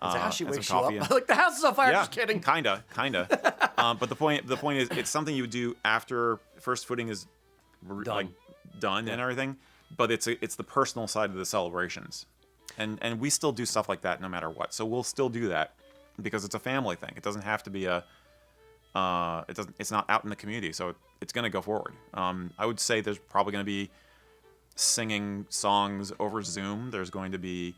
that how she and wakes some you coffee up? Like, the house is on fire. Yeah, Just kidding. Kinda. But the point is, it's something you would do after first footing is done and everything. But it's the personal side of the celebrations, and we still do stuff like that no matter what. So we'll still do that because it's a family thing. It doesn't have to be it's not out in the community, so it's going to go forward. I would say there's probably going to be singing songs over Zoom. There's going to be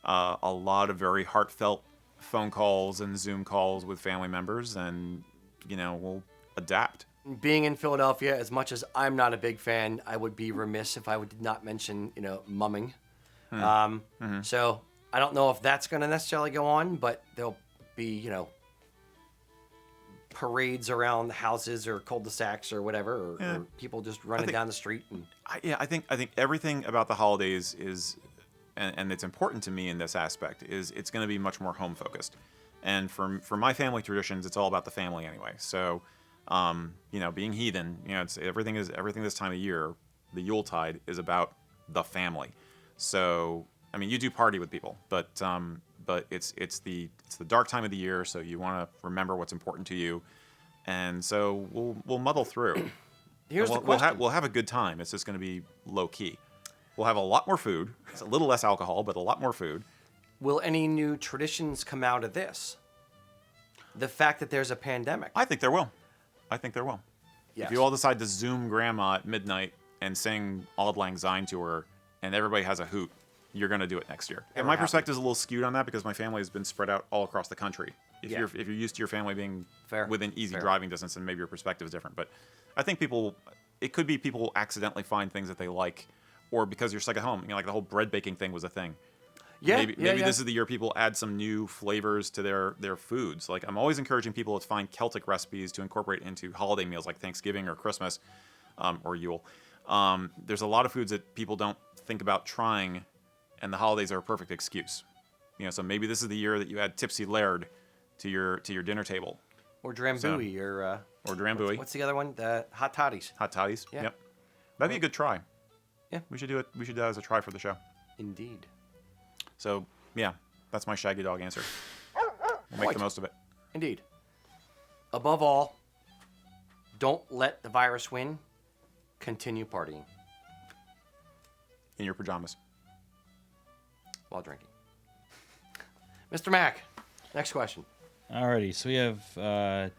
a lot of very heartfelt phone calls and Zoom calls with family members, and we'll adapt. Being in Philadelphia, as much as I'm not a big fan, I would be remiss if I did not mention mumming. So I don't know if that's going to necessarily go on, but there'll be, parades around houses or cul-de-sacs or whatever, or people just running down the street. And I think everything about the holidays is, and it's important to me in this aspect, is it's going to be much more home focused. And for my family traditions, it's all about the family anyway. So, being heathen, it's everything this time of year. The Yuletide is about the family. So, I mean, you do party with people, but it's the dark time of the year, so you want to remember what's important to you, and so we'll muddle through. Here's the question: we'll have a good time. It's just going to be low key. We'll have a lot more food. It's a little less alcohol, but a lot more food. Will any new traditions come out of this? The fact that there's a pandemic. I think there will. Yes. If you all decide to Zoom Grandma at midnight and sing Auld Lang Syne to her, and everybody has a hoot, you're going to do it next year. And my perspective is a little skewed on that because my family has been spread out all across the country. If you're used to your family being within easy driving distance, then maybe your perspective is different. But I think it could be people accidentally find things that they like, or because you're stuck at home. Like the whole bread baking thing was a thing. Maybe this is the year people add some new flavors to their foods. Like I'm always encouraging people to find Celtic recipes to incorporate into holiday meals like Thanksgiving or Christmas, or Yule. There's a lot of foods that people don't think about trying, and the holidays are a perfect excuse. So maybe this is the year that you add Tipsy Laird to your dinner table. Or Drambuie, or Drambuie. What's the other one? The hot toddies. Hot toddies. Yeah. Yep. That'd be a good try. Yeah. We should do it. We should do that as a try for the show. Indeed. So yeah, that's my shaggy dog answer. We'll make the most of it. Indeed. Above all, don't let the virus win. Continue partying. In your pajamas. While drinking. Mr. Mack, next question. Alrighty, so we have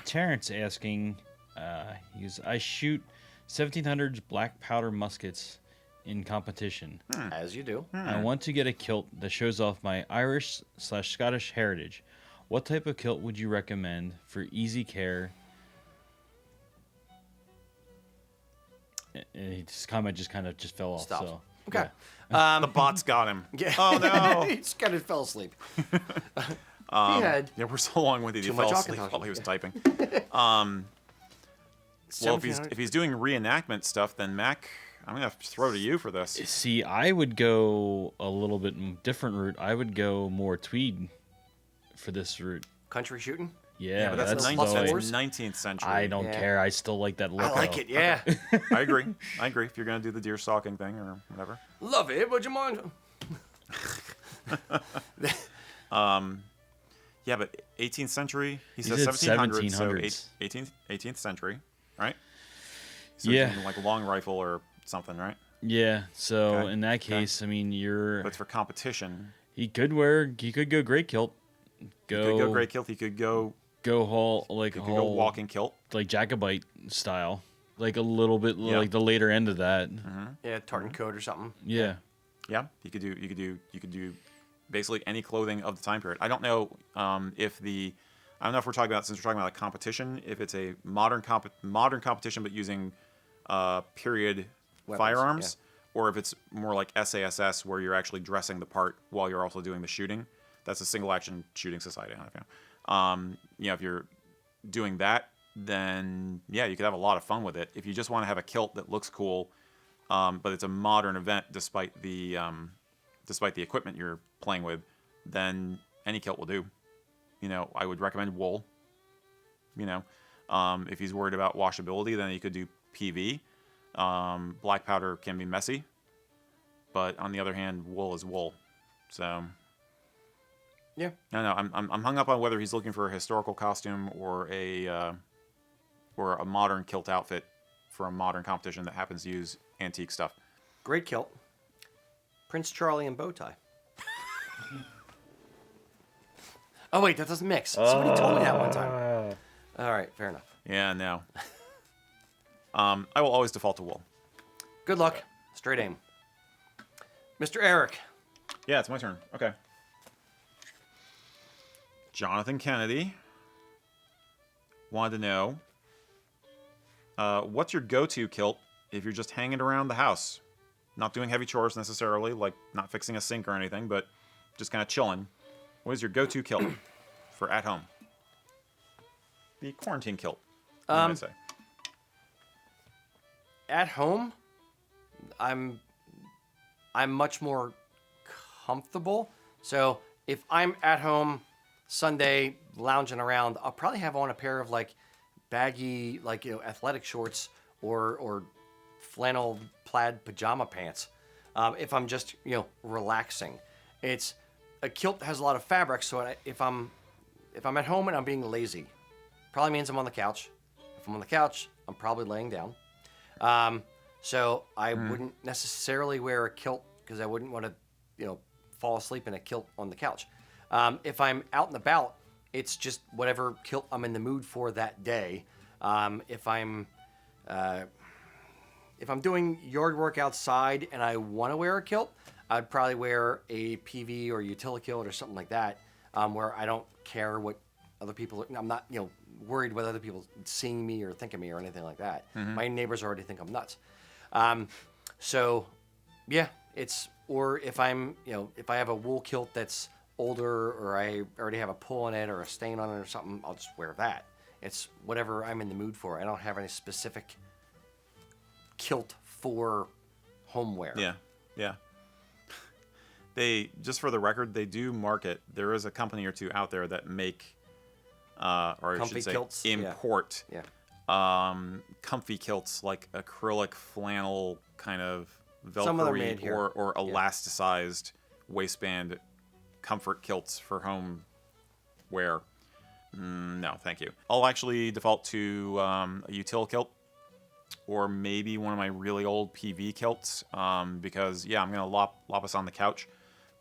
Terrence asking, I shoot 1700s black powder muskets in competition. As you do. I want to get a kilt that shows off my Irish/Scottish heritage. What type of kilt would you recommend for easy care? His comment just kind of fell off. Stopped. So Okay. The bots got him. Yeah. Oh no. He just kind of fell asleep. He had Yeah, we're so long-winded. He too fell much asleep Auchentoshan. while he was typing. Well, if he's doing reenactment stuff, then Mac, I'm gonna have to throw to you for this. see, I would go a little bit different route. I would go more Tweed for this route. country shooting. Yeah, But that's, the 19th century. I don't care. I still like that look. I like it, yeah. I agree. If you're gonna do the deer stalking thing or whatever. Love it. Would you mind? Yeah, but 18th century. He said says 1700s, so 1700s. 18th century, right? So Yeah. like a long rifle or something, right? Yeah. So Okay, in that case, I mean, But it's for competition. he could go great kilt. He could go gray kilt. He could go walking kilt. like Jacobite style, like a little bit like the later end of that. Yeah, tartan coat or something. Yeah. Yeah, you could do basically any clothing of the time period. I don't know if we're talking about, since we're talking about a competition, if it's a modern competition but using period Weapons, firearms, or if it's more like SASS where you're actually dressing the part while you're also doing the shooting. That's a single action shooting society. If you're doing that, then yeah, you could have a lot of fun with it. If you just want to have a kilt that looks cool, but it's a modern event despite the equipment you're playing with, then any kilt will do. I would recommend wool. If he's worried about washability, then he could do PV. Black powder can be messy, but on the other hand, wool is wool. So Yeah. no, I'm hung up on whether he's looking for a historical costume or a modern kilt outfit for a modern competition that happens to use antique stuff. Great kilt. Prince Charlie and bow tie. Oh wait, that doesn't mix. Somebody told me that one time. All right, fair enough. Yeah, no. I will always default to wool. Good luck. Straight aim. Mr. Erik. Yeah, it's my turn. Okay. Jonathan Kennedy wanted to know, what's your go-to kilt if you're just hanging around the house? Not doing heavy chores necessarily, like not fixing a sink or anything, but just kind of chilling, what is your go-to kilt for at home? The quarantine kilt, I would say. At home, I'm much more comfortable. So if I'm at home Sunday lounging around, I'll probably have on a pair of like baggy, like, you know, athletic shorts or flannel plaid pajama pants. If I'm just, you know, relaxing, it's a kilt has a lot of fabric. So if I'm at home and I'm being lazy, probably means I'm on the couch. If I'm on the couch, I'm probably laying down. So I wouldn't necessarily wear a kilt because I wouldn't want to, you know, fall asleep in a kilt on the couch. If I'm out and about, it's just whatever kilt I'm in the mood for that day. If I'm doing yard work outside and I want to wear a kilt, I'd probably wear a PV or utility kilt or something like that, where I don't care what other people. I'm not, you know, worried whether other people seeing me or think of me or anything like that. My neighbors already think I'm nuts. So, yeah, or if I'm, you know, if I have a wool kilt that's older or I already have a pull on it or a stain on it or something, I'll just wear that. It's whatever I'm in the mood for. I don't have any specific kilt for homeware. Yeah. They, just for the record, they do market. There is a company or two out there that make, or I Comfy should say, kilts? import, comfy kilts, like acrylic flannel kind of Some of them are made Velcro here. or elasticized waistband comfort kilts for home wear. No, thank you. I'll actually default to a util kilt or maybe one of my really old PV kilts because, yeah, I'm going to lop us on the couch.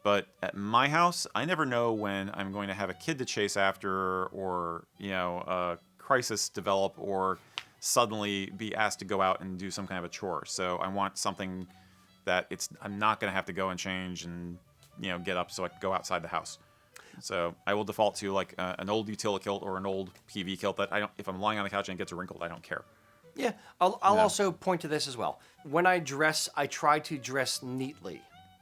But at my house, I never know when I'm going to have a kid to chase after or, you know, a crisis develop or suddenly be asked to go out and do some kind of a chore. So I want something that I'm not going to have to go and change and, you know, get up so I can go outside the house. So I will default to like an old utility kilt or an old PV kilt that if I'm lying on the couch and it gets wrinkled, I don't care. Yeah, I'll also point to this as well. When I dress, I try to dress neatly.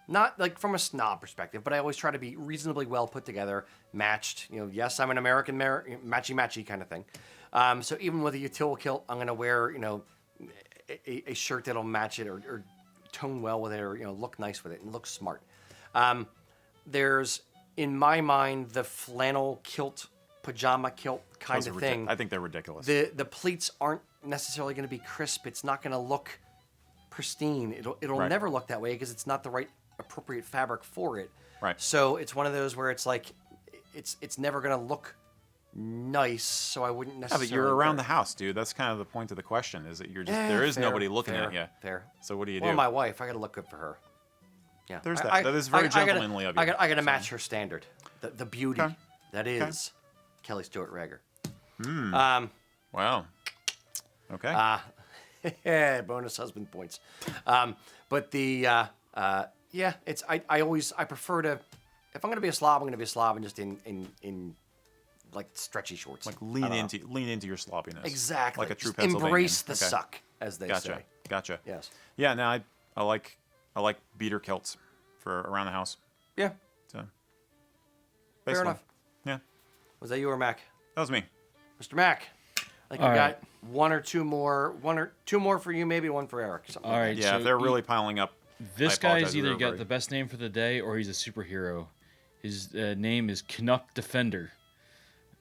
Not like from a snob perspective, but I always try to be reasonably well put together, matched. You know, yes, I'm an American matchy kind of thing. So even with a utility kilt, I'm going to wear, you know, a shirt that'll match it or tone well with it or, you know, look nice with it and look smart. There's, in my mind, the flannel kilt, pajama kilt kind of thing. I think they're ridiculous. The pleats aren't necessarily going to be crisp. It's not going to look pristine. It'll Right. never look that way because it's not the right appropriate fabric for it. Right. So it's one of those where it's like it's never going to look nice. So I wouldn't Yeah, necessarily. but you're around the wear house, dude. That's kind of the point of the question. Is that you're just it. there is Fair, nobody looking fair, at you. Fair. So what do you Well, do? my wife, I got to look good for her. Yeah. There's that. That is very gentlemanly of you. I got to match her standard. The beauty Okay. that is Kelly Stewart Rager. Wow. Okay. Bonus husband points. But the it's I prefer to, if I'm gonna be a slob, I'm gonna be a slob and just in like stretchy shorts. Like lean into your sloppiness. Exactly. Like a true Just Pennsylvanian. embrace the Okay. suck, as they say. Gotcha. Yes. Yeah. No, I like beater kilts for around the house. Yeah. So. Fair basically. enough. Yeah. Was that you or Mac? That was me. Mr. Mac. I think All we got right. one or two more for you, maybe one for Erik. Something All like right. Yeah, so if they're really piling up. This I apologize, guy's we either were got very- the best name for the day or he's a superhero. His name is Canuck Defender.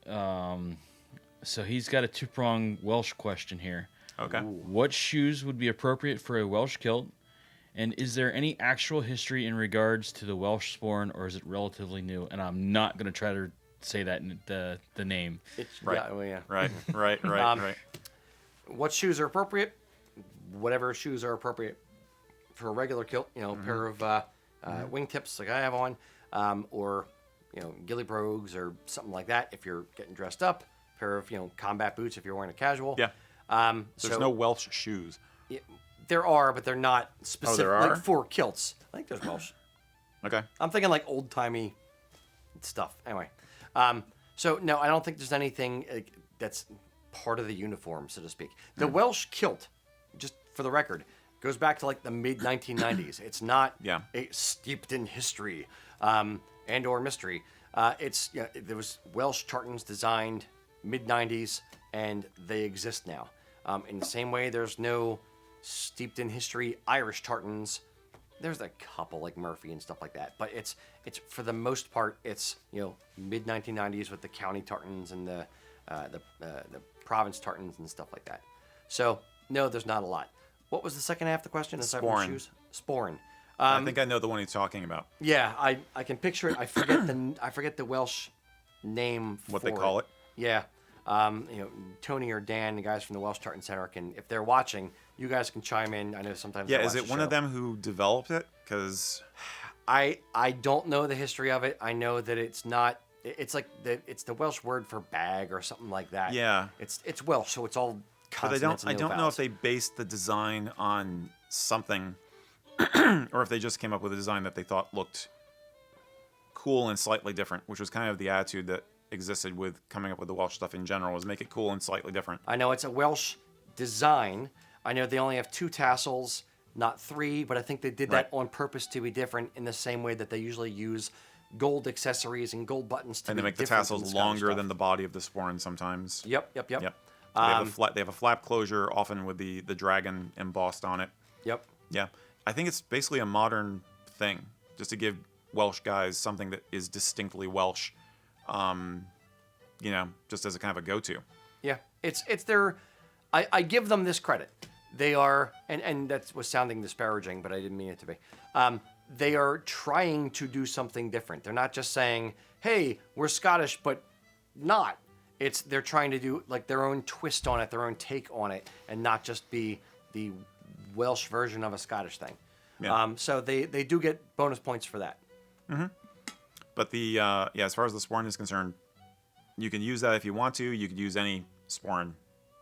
So he's got a two-pronged Welsh question here. Okay. What shoes would be appropriate for a Welsh kilt? And is there any actual history in regards to the Welsh sporran, or is it relatively new? And I'm not going to try to say that in the name. It's, Right. Yeah, well, yeah. Right. Right. What shoes are appropriate? Whatever shoes are appropriate for a regular kilt. You know, a pair of wingtips like I have on, or you know, ghillie brogues or something like that. If you're getting dressed up, a pair of combat boots if you're wearing a casual. Yeah. There's So no Welsh shoes. there are, but they're not specifically are? for kilts. I think there's Welsh. Okay. I'm thinking like old timey stuff. Anyway, so no, I don't think there's anything that's part of the uniform, so to speak. The Welsh kilt, just for the record, goes back to like the mid 1990s. It's not Yeah. steeped in history. and or mystery. There was Welsh tartans designed mid-90s, and they exist now. In the same way, there's no steeped in history Irish tartans. There's a couple like Murphy and stuff like that, but it's for the most part it's mid 1990s with the county tartans and the province tartans and stuff like that. So no, there's not a lot. What was the second half of the question? Sporran. Sporran. I think I know the one he's talking about. Yeah, I can picture it. I forget the Welsh name. What they call it. Yeah. Tony or Dan, the guys from the Welsh Tartan Center, if they're watching, you guys can chime in. I know sometimes. Yeah, is it one of them who developed it? Because I don't know the history of it. I know that it's not. It's like it's the Welsh word for bag or something like that. Yeah. It's Welsh, so it's all But consonants. I don't know if they based the design on something, or if they just came up with a design that they thought looked cool and slightly different, which was kind of the attitude that existed with coming up with the Welsh stuff in general, was make it cool and slightly different. I know it's a Welsh design. I know they only have 2 tassels, not 3, but I think they did that on purpose to be different, in the same way that they usually use gold accessories and gold buttons to and they make the tassels longer than the body of the sporran sometimes. Yep. They have a flap closure, often with the dragon embossed on it. Yep. Yeah. I think it's basically a modern thing, just to give Welsh guys something that is distinctly Welsh, just as a kind of a go-to. Yeah. It's their... I give them this credit. They are... And that was sounding disparaging, but I didn't mean it to be. They are trying to do something different. They're not just saying, hey, we're Scottish, but not. They're trying to do like their own twist on it, their own take on it, and not just be the Welsh version of a Scottish thing. Yeah. So they do get bonus points for that. Mm-hmm. But as far as the sporran is concerned, you can use that if you want to. You could use any sporran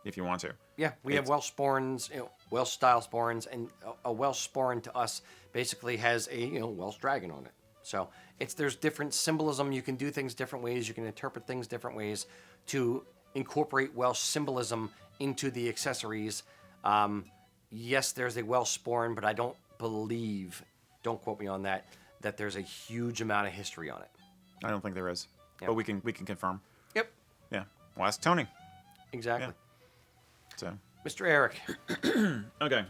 if you want to. Yeah, we have Welsh sporrans, Welsh style sporrans, and a Welsh sporran to us basically has a Welsh dragon on it. So there's different symbolism. You can do things different ways. You can interpret things different ways to incorporate Welsh symbolism into the accessories. Yes, there's a Welsh sporran, but I don't believe, don't quote me on that there's a huge amount of history on it. I don't think there is, Yep. but we can confirm. Yep. Yeah. Well, ask Tony. Exactly. Yeah. So, Mr. Erik. okay.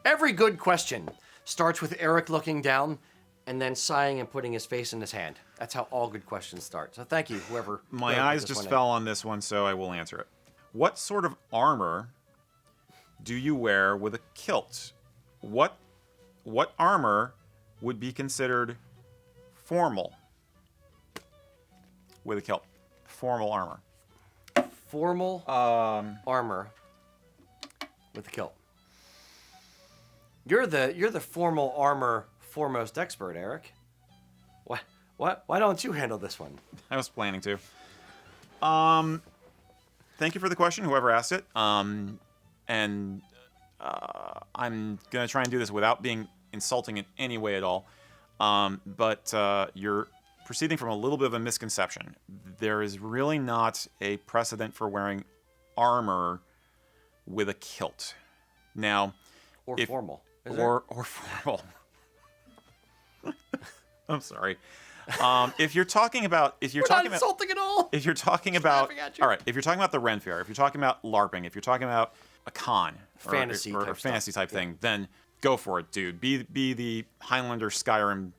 Every good question starts with Erik looking down and then sighing and putting his face in his hand. That's how all good questions start. So thank you, whoever. My eyes just fell on this one, so I will answer it. What sort of armor do you wear with a kilt? What armor would be considered formal with a kilt? Formal armor. Formal armor with a kilt. You're the formal armor foremost expert, Erik. Why don't you handle this one? I was planning to. Thank you for the question, whoever asked it. I'm gonna try and do this without being insulting in any way at all. But you're proceeding from a little bit of a misconception. There is really not a precedent for wearing armor with a kilt. Now, Formal. Or formal. I'm sorry. If you're talking about, not insulting at all. If you're talking about, at you. all right. If you're talking about the Ren Fair, if you're talking about LARPing, if you're talking about a con, Fantasy or type fantasy stuff. type thing, then go for it, dude. Be the Highlander Skyrim,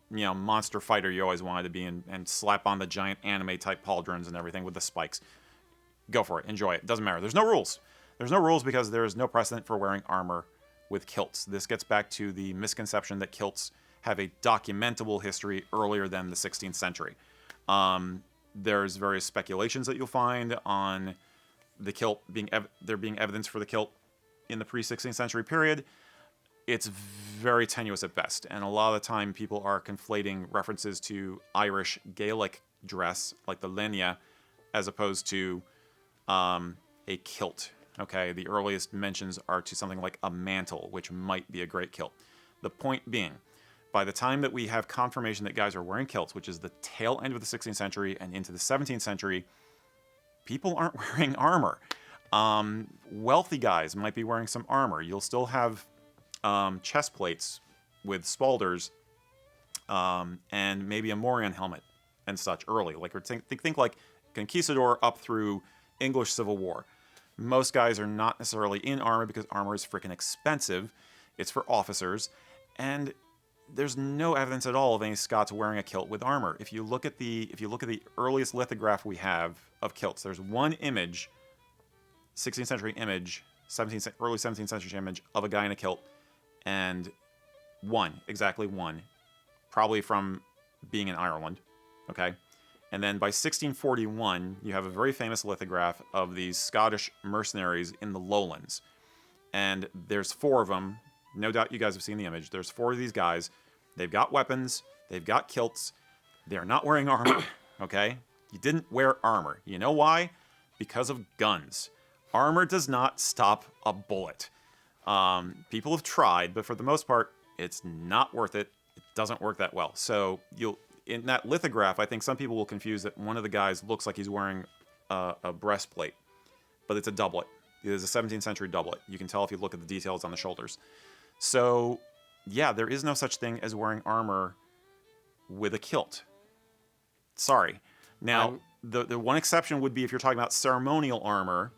monster fighter you always wanted to be, and slap on the giant anime type pauldrons and everything with the spikes. Go for it. Enjoy it. Doesn't matter. There's no rules. There's no rules because there is no precedent for wearing armor with kilts. This gets back to the misconception that kilts have a documentable history earlier than the 16th century. There's various speculations that you'll find on the kilt there being evidence for the kilt in the pre-16th century period. It's very tenuous at best, and a lot of the time people are conflating references to Irish Gaelic dress, like the lenia, as opposed to a kilt. Okay, the earliest mentions are to something like a mantle, which might be a great kilt. The point being, by the time that we have confirmation that guys are wearing kilts, which is the tail end of the 16th century and into the 17th century, people aren't wearing armor. Wealthy guys might be wearing some armor. You'll still have chest plates with spalders and maybe a morion helmet and such early. Like think like Conquistador up through English Civil War. Most guys are not necessarily in armor because armor is freaking expensive. It's for officers, and there's no evidence at all of any Scots wearing a kilt with armor. If you look at the earliest lithograph we have of kilts, there's one image, 16th century image, early 17th century image of a guy in a kilt, and exactly one, probably from being in Ireland, okay? And then by 1641, you have a very famous lithograph of these Scottish mercenaries in the lowlands. And there's 4 of them. No doubt you guys have seen the image. There's 4 of these guys. They've got weapons. They've got kilts. They're not wearing armor, okay? You didn't wear armor. You know why? Because of guns. Armor does not stop a bullet. People have tried, but for the most part, it's not worth it. It doesn't work that well. So in that lithograph, I think some people will confuse that one of the guys looks like he's wearing a breastplate, but it's a doublet. It is a 17th century doublet. You can tell if you look at the details on the shoulders. So, yeah, there is no such thing as wearing armor with a kilt. Sorry. Now, the one exception would be if you're talking about ceremonial armor,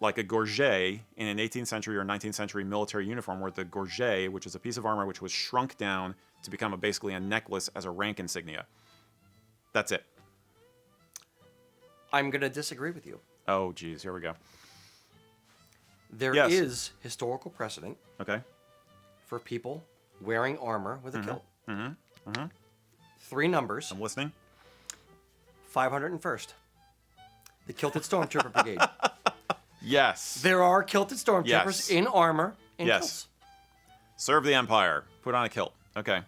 like a gorget in an 18th century or 19th century military uniform, where the gorget, which is a piece of armor which was shrunk down to become basically a necklace as a rank insignia. That's it. I'm going to disagree with you. Oh, geez. Here we go. There Yes. is historical precedent Okay. for people wearing armor with a kilt. Mm-hmm. Mm-hmm. 3 numbers. I'm listening. 501st. The Kilted Stormtrooper Brigade. Yes. There are kilted stormtroopers Yes. in armor in Yes. kilts. Serve the Empire. Put on a kilt. Okay.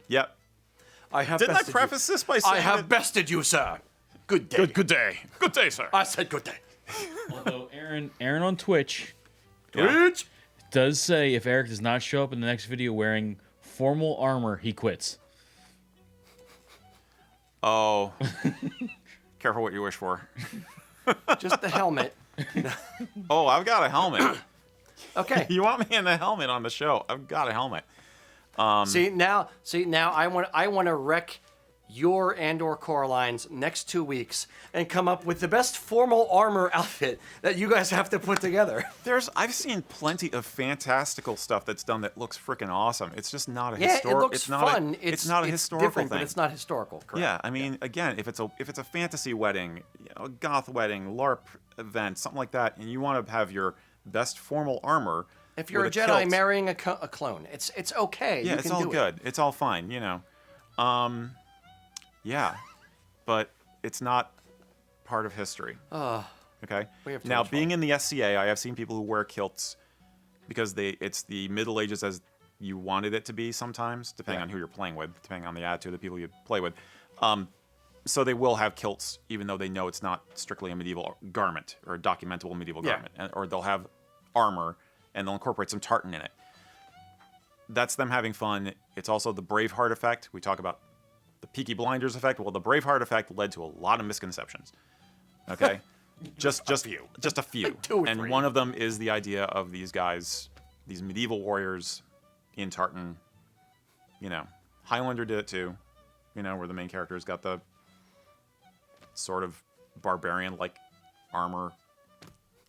Yep. I have Didn't I bested preface you. this by saying I have that- bested you, sir. Good day. Good day. Good day, sir. I said good day. Although Aaron on Twitch Yeah. Twitch. does say if Erik does not show up in the next video wearing formal armor, he quits. Oh. Careful what you wish for. Just the helmet. Oh, I've got a helmet. Okay. You want me in a helmet on the show? I've got a helmet. See now I want to wreck your and/or Coraline's next 2 weeks and come up with the best formal armor outfit that you guys have to put together. I've seen plenty of fantastical stuff that's done that looks freaking awesome. It's just not a Yeah, historical. it looks it's not fun. it's not a historical different, thing. but it's not historical. Correct. Yeah, I mean, again, if it's a fantasy wedding, a goth wedding, LARP event, something like that, and you want to have your best formal armor. If you're a with Jedi kilt, marrying a clone, it's okay. yeah, You it's can all do good. It's all fine, you know. Yeah, but it's not part of history. Okay. We have too Now, much being in the SCA, I have seen people who wear kilts because it's the Middle Ages as you wanted it to be sometimes, depending on who you're playing with, depending on the attitude of the people you play with. So they will have kilts, even though they know it's not strictly a medieval garment or a documentable medieval garment. Or they'll have armor, and they'll incorporate some tartan in it. That's them having fun. It's also the Braveheart effect. We talk about the Peaky Blinders effect. Well, the Braveheart effect led to a lot of misconceptions. Okay? just a few. Just a few. 2 or 3. And one of them is the idea of these guys, these medieval warriors in tartan. You know, Highlander did it too. You know, where the main character's got the sort of barbarian-like armor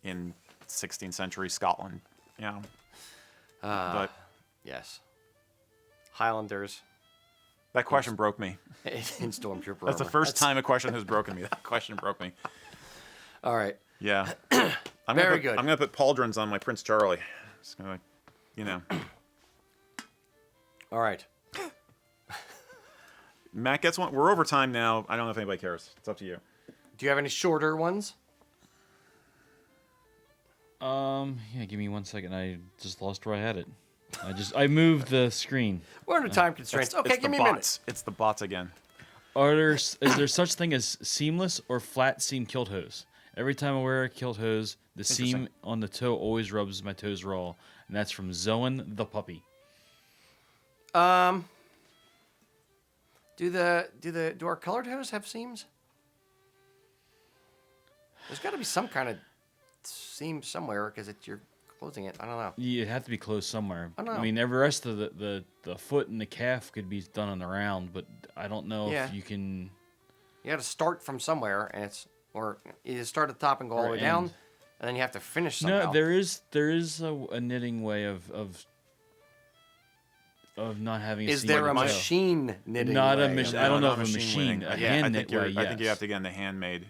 in 16th century Scotland. You know? But Yes. Highlanders that question broke me. in Stormtrooper That's the armor. first time a question has broken me. That question broke me. All right. Yeah. Very good. I'm gonna put pauldrons on my Prince Charlie. Just gonna, you know. All right. Matt gets one. We're over time now. I don't know if anybody cares. It's up to you. Do you have any shorter ones? Yeah, give me 1 second. I just lost where I had it. I moved the screen. We're under time constraints. Okay, It's give the me a minute. bots. It's the bots again. Is there such thing as seamless or flat seam kilt hose? Every time I wear a kilt hose, the seam on the toe always rubs my toes raw, and that's from Zoan the puppy. Do our colored hose have seams? There's got to be some kind of seam somewhere because you're closing it. I don't know. Yeah, it'd have to be closed somewhere. I don't know. I mean, every rest of the foot and the calf could be done on the round, but I don't know Yeah. if you can. You got to start from somewhere, and or you start at the top and go all the Or way down, end. and then you have to finish somehow. No, there is a knitting way of not having. Is seam there on a the toe. machine knitting? Not a way? machine. No, I don't know not if a machine. knitting. A Yeah, hand I knit think you're. way. I think you yes. have to get in the handmade.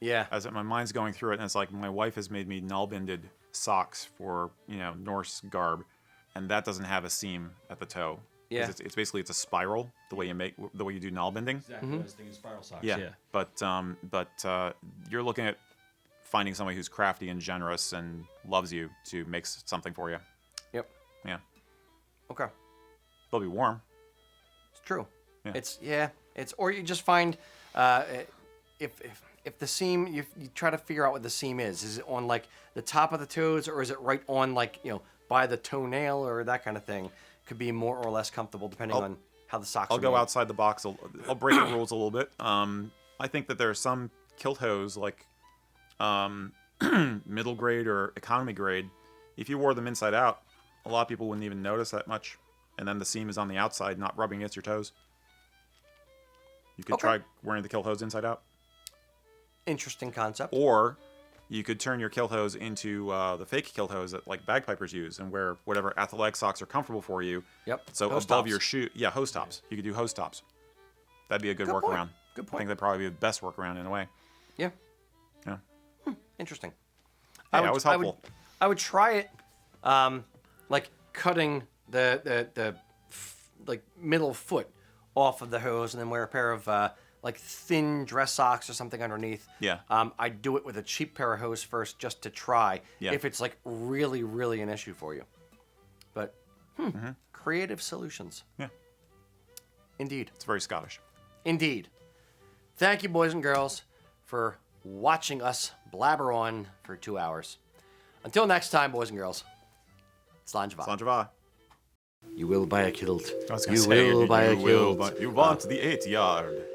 Yeah. As my mind's going through it, and it's like my wife has made me null-binded socks for Norse garb, and that doesn't have a seam at the toe. 'Cause Yeah. It's basically a spiral the way you do null binding. Exactly. I was thinking spiral socks. Yeah. Yeah. But you're looking at finding somebody who's crafty and generous and loves you to make something for you. Yep. Yeah. Okay. They'll be warm. It's true. Yeah. It's or you just find if the seam you try to figure out what the seam is. Is it on like the top of the toes or is it right on like by the toenail or that kind of thing? Could be more or less comfortable depending on how the socks. I'll are go made. outside the box. I'll break the rules a little bit. I think that there are some kilt hose like middle grade or economy grade. If you wore them inside out, a lot of people wouldn't even notice that much. And then the seam is on the outside, not rubbing against your toes. You could Okay. try wearing the kilt hose inside out. Interesting concept. Or you could turn your kilt hose into the fake kilt hose that like bagpipers use and wear whatever athletic socks are comfortable for you. Yep. So Hose above tops. your shoe, hose tops. You could do hose tops. That'd be a good Good point. workaround. Good I point. think that'd probably be the best workaround in a way. Yeah. Yeah. Interesting. Hey, that was helpful. I would try it, like cutting the like middle foot off of the hose, and then wear a pair of like thin dress socks or something underneath. Yeah. I'd do it with a cheap pair of hose first, just to try Yeah. if it's like really, really an issue for you. But creative solutions, Yeah. indeed. It's very Scottish. Indeed. Thank you, boys and girls, for watching us blabber on for 2 hours. Until next time, boys and girls, Slán Java. Slán Java. You will buy a kilt. I was gonna You say, will buy a you will kilt. buy- You want the 8 yard.